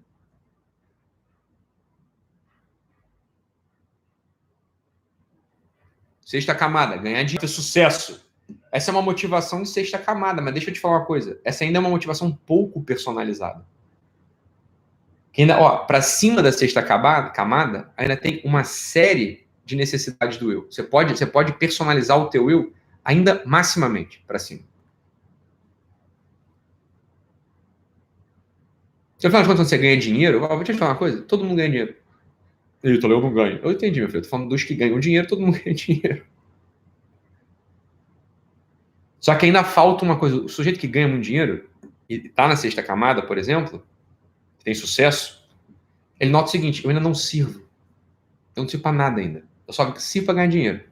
Sexta camada, ganhar dinheiro, ter sucesso. Essa é uma motivação de sexta camada, mas deixa eu te falar uma coisa. Essa ainda é uma motivação pouco personalizada. Que ainda, para cima da sexta camada, ainda tem uma série de necessidades do eu. Você pode personalizar o teu eu ainda maximamente para cima. Você fala quando você ganha dinheiro, vou te falar uma coisa, todo mundo ganha dinheiro. Eita, eu não ganho. Eu entendi, meu filho. Eu tô falando dos que ganham dinheiro, todo mundo ganha dinheiro. Só que ainda falta uma coisa. O sujeito que ganha muito dinheiro, e tá na sexta camada, por exemplo, que tem sucesso, ele nota o seguinte, eu ainda não sirvo. Eu não sirvo pra nada ainda. Eu só sirvo pra ganhar dinheiro.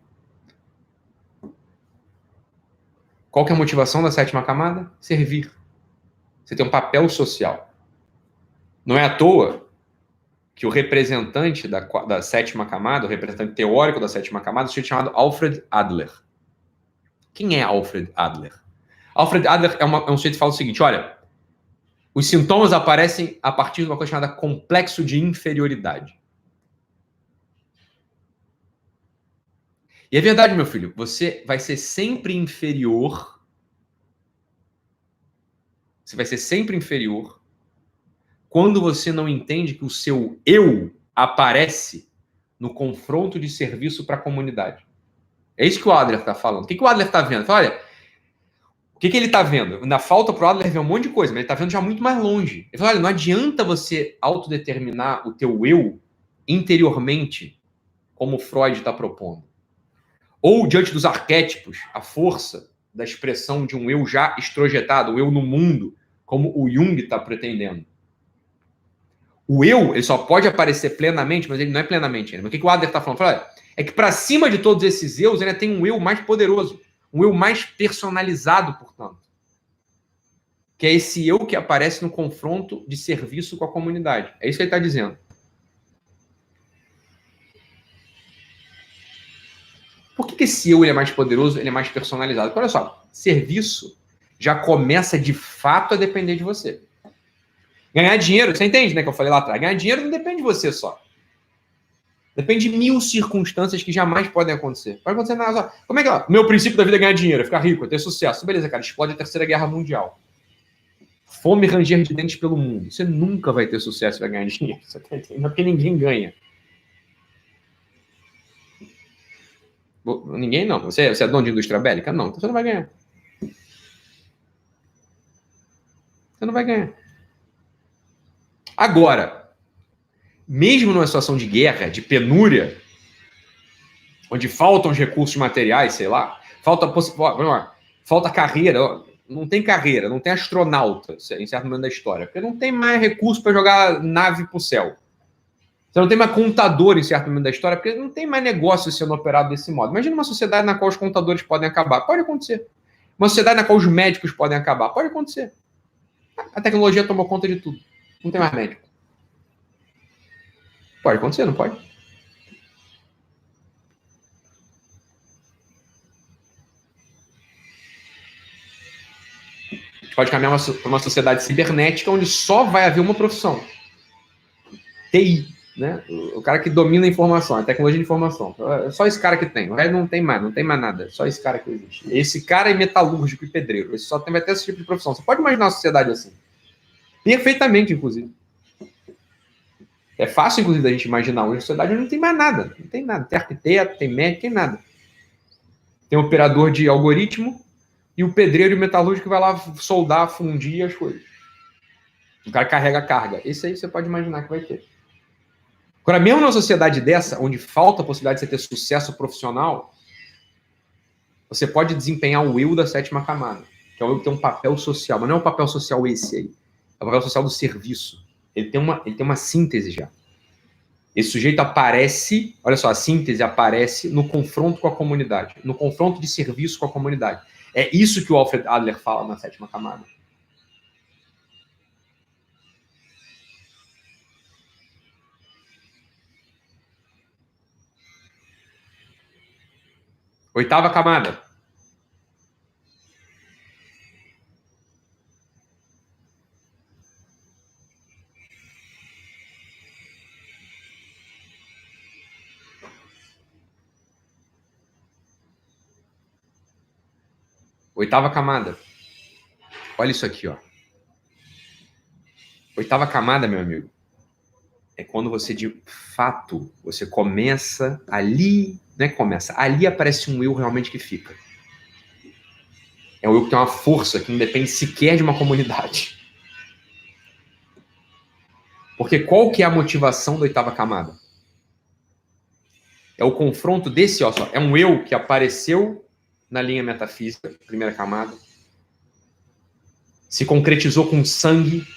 Qual que é a motivação da sétima camada? Servir. Você tem um papel social. Não é à toa que o representante da sétima camada, o representante teórico da sétima camada, é um sujeito chamado Alfred Adler. Quem é Alfred Adler? Alfred Adler é um sujeito que fala o seguinte, olha, os sintomas aparecem a partir de uma coisa chamada complexo de inferioridade. E é verdade, meu filho, você vai ser sempre inferior. Você vai ser sempre inferior quando você não entende que o seu eu aparece no confronto de serviço para a comunidade. É isso que o Adler está falando. O que o Adler está vendo? Olha, o que ele está vendo? Na falta para o Adler ver um monte de coisa, mas ele está vendo já muito mais longe. Ele fala, olha, não adianta você autodeterminar o teu eu interiormente, como Freud está propondo. Ou diante dos arquétipos, a força da expressão de um eu já estrojetado, o eu no mundo, como o Jung está pretendendo. O eu, ele só pode aparecer plenamente, mas ele não é plenamente ainda. Mas o que o Adler está falando? Fala, é que para cima de todos esses eus, ainda tem um eu mais poderoso, um eu mais personalizado, portanto. Que é esse eu que aparece no confronto de serviço com a comunidade. É isso que ele está dizendo. Por que esse eu ele é mais poderoso, ele é mais personalizado? Porque, olha só, serviço já começa de fato a depender de você. Ganhar dinheiro, você entende, né, que eu falei lá atrás? Ganhar dinheiro não depende de você só. Depende de mil circunstâncias que jamais podem acontecer. Pode acontecer nada só. Como é que é? O meu princípio da vida é ganhar dinheiro, ficar rico, ter sucesso. Beleza, cara, explode a Terceira Guerra Mundial. Fome e ranger de dentes pelo mundo. Você nunca vai ter sucesso e vai ganhar dinheiro. Você tá entendendo? Porque ninguém ganha. Ninguém não. Você é dono de indústria bélica? Não. Então você não vai ganhar. Você não vai ganhar. Agora, mesmo numa situação de guerra, de penúria, onde faltam os recursos materiais, sei lá, falta carreira, não tem carreira, não tem astronauta em certo momento da história, porque não tem mais recurso para jogar nave para o céu. Você não tem mais contador em certo momento da história, porque não tem mais negócio sendo operado desse modo. Imagina uma sociedade na qual os contadores podem acabar. Pode acontecer. Uma sociedade na qual os médicos podem acabar. Pode acontecer. A tecnologia tomou conta de tudo. Não tem mais médico. Pode acontecer, não pode? A gente pode caminhar para uma sociedade cibernética onde só vai haver uma profissão. TI. Né? O cara que domina a informação, a tecnologia de informação. É só esse cara que tem. O resto não tem mais nada. Só esse cara que existe. Esse cara é metalúrgico e pedreiro. Esse só vai ter esse tipo de profissão. Você pode imaginar uma sociedade assim. Perfeitamente, inclusive. É fácil, inclusive, da gente imaginar uma sociedade onde não tem mais nada. Não tem nada. Tem arquiteto, tem médico, tem nada. Tem um operador de algoritmo e o pedreiro e o metalúrgico que vai lá soldar, fundir as coisas. O cara carrega a carga. Esse aí você pode imaginar que vai ter. Agora, mesmo numa sociedade dessa, onde falta a possibilidade de você ter sucesso profissional, você pode desempenhar o eu da sétima camada, que é o eu que tem um papel social, mas não é o papel social esse aí, é o papel social do serviço. Ele tem uma síntese já. Esse sujeito aparece, olha só, a síntese aparece no confronto com a comunidade, no confronto de serviço com a comunidade. É isso que o Alfred Adler fala na sétima camada. Oitava camada. Oitava camada. Olha isso aqui, ó. Oitava camada, meu amigo, é quando você, de fato, você começa ali, não é que começa, ali aparece um eu realmente que fica. É um eu que tem uma força que não depende sequer de uma comunidade. Porque qual que é a motivação da oitava camada? É o confronto desse, ó, só, é um eu que apareceu na linha metafísica, primeira camada, se concretizou com sangue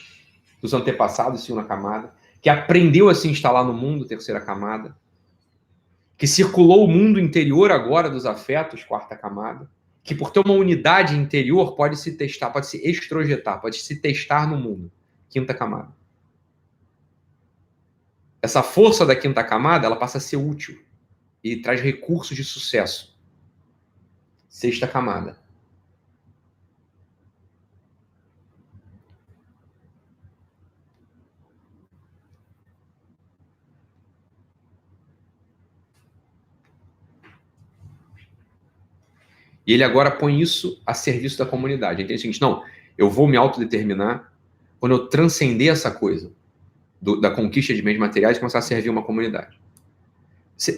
dos antepassados, segunda camada, que aprendeu a se instalar no mundo, terceira camada, que circulou o mundo interior agora dos afetos, quarta camada, que por ter uma unidade interior pode se testar, pode se extrojetar, pode se testar no mundo, quinta camada. Essa força da quinta camada, ela passa a ser útil e traz recursos de sucesso. Sexta camada. E ele agora põe isso a serviço da comunidade. Ele entende o seguinte, não, eu vou me autodeterminar quando eu transcender essa coisa da conquista de bens materiais e começar a servir uma comunidade.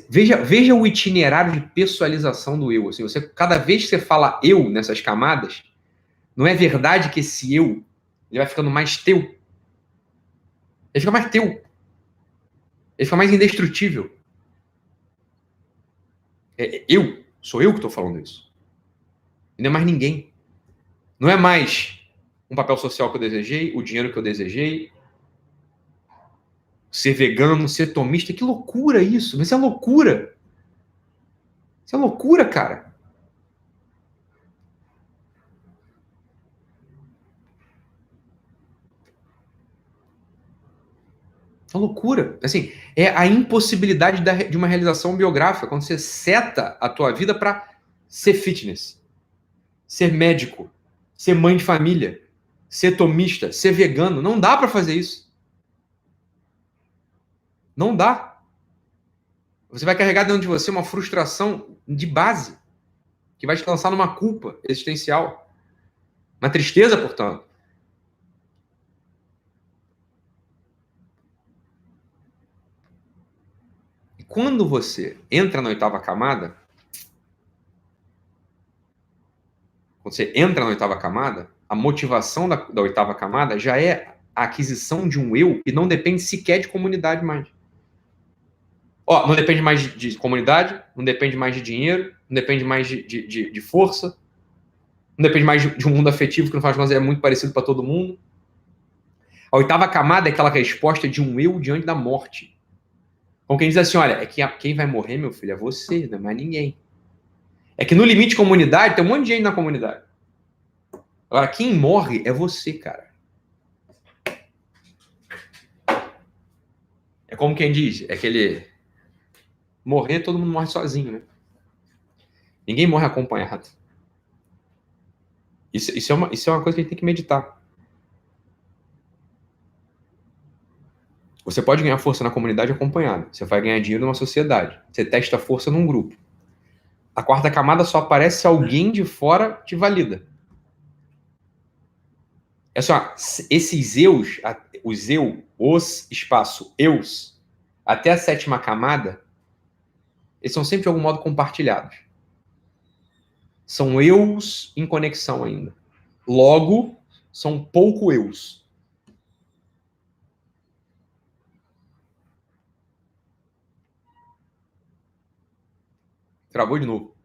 Veja o itinerário de pessoalização do eu. Assim, cada vez que você fala eu nessas camadas, não é verdade que esse eu ele vai ficando mais teu. Ele fica mais teu. Ele fica mais indestrutível. Sou eu que estou falando isso. E não é mais ninguém. Não é mais um papel social que eu desejei, o dinheiro que eu desejei, ser vegano, ser tomista. Que loucura isso! Isso é loucura! Isso é loucura, cara! É uma loucura. Assim, é a impossibilidade de uma realização biográfica, quando você seta a tua vida para ser fitness, ser médico, ser mãe de família, ser tomista, ser vegano. Não dá para fazer isso. Não dá. Você vai carregar dentro de você uma frustração de base, que vai te lançar numa culpa existencial, uma tristeza, portanto. E quando você entra na oitava camada, a motivação da oitava camada já é a aquisição de um eu que não depende sequer de comunidade mais. Ó, não depende mais de comunidade, não depende mais de dinheiro, não depende mais de força, não depende mais de um mundo afetivo que, no final das contas, é muito parecido para todo mundo. A oitava camada é aquela resposta de um eu diante da morte. Como quem diz assim, olha, é que quem vai morrer, meu filho, é você, não é mais ninguém. É que no limite comunidade, tem um monte de gente na comunidade. Agora, quem morre é você, cara. É como quem diz, é aquele... Morrer, todo mundo morre sozinho, né? Ninguém morre acompanhado. Isso é uma coisa que a gente tem que meditar. Você pode ganhar força na comunidade acompanhada. Você vai ganhar dinheiro numa sociedade. Você testa a força num grupo. A quarta camada só aparece se alguém de fora te valida. É só, esses eus, os espaço eus, até a sétima camada, eles são sempre de algum modo compartilhados. São eus em conexão ainda. Logo, são pouco eus. Travou de novo.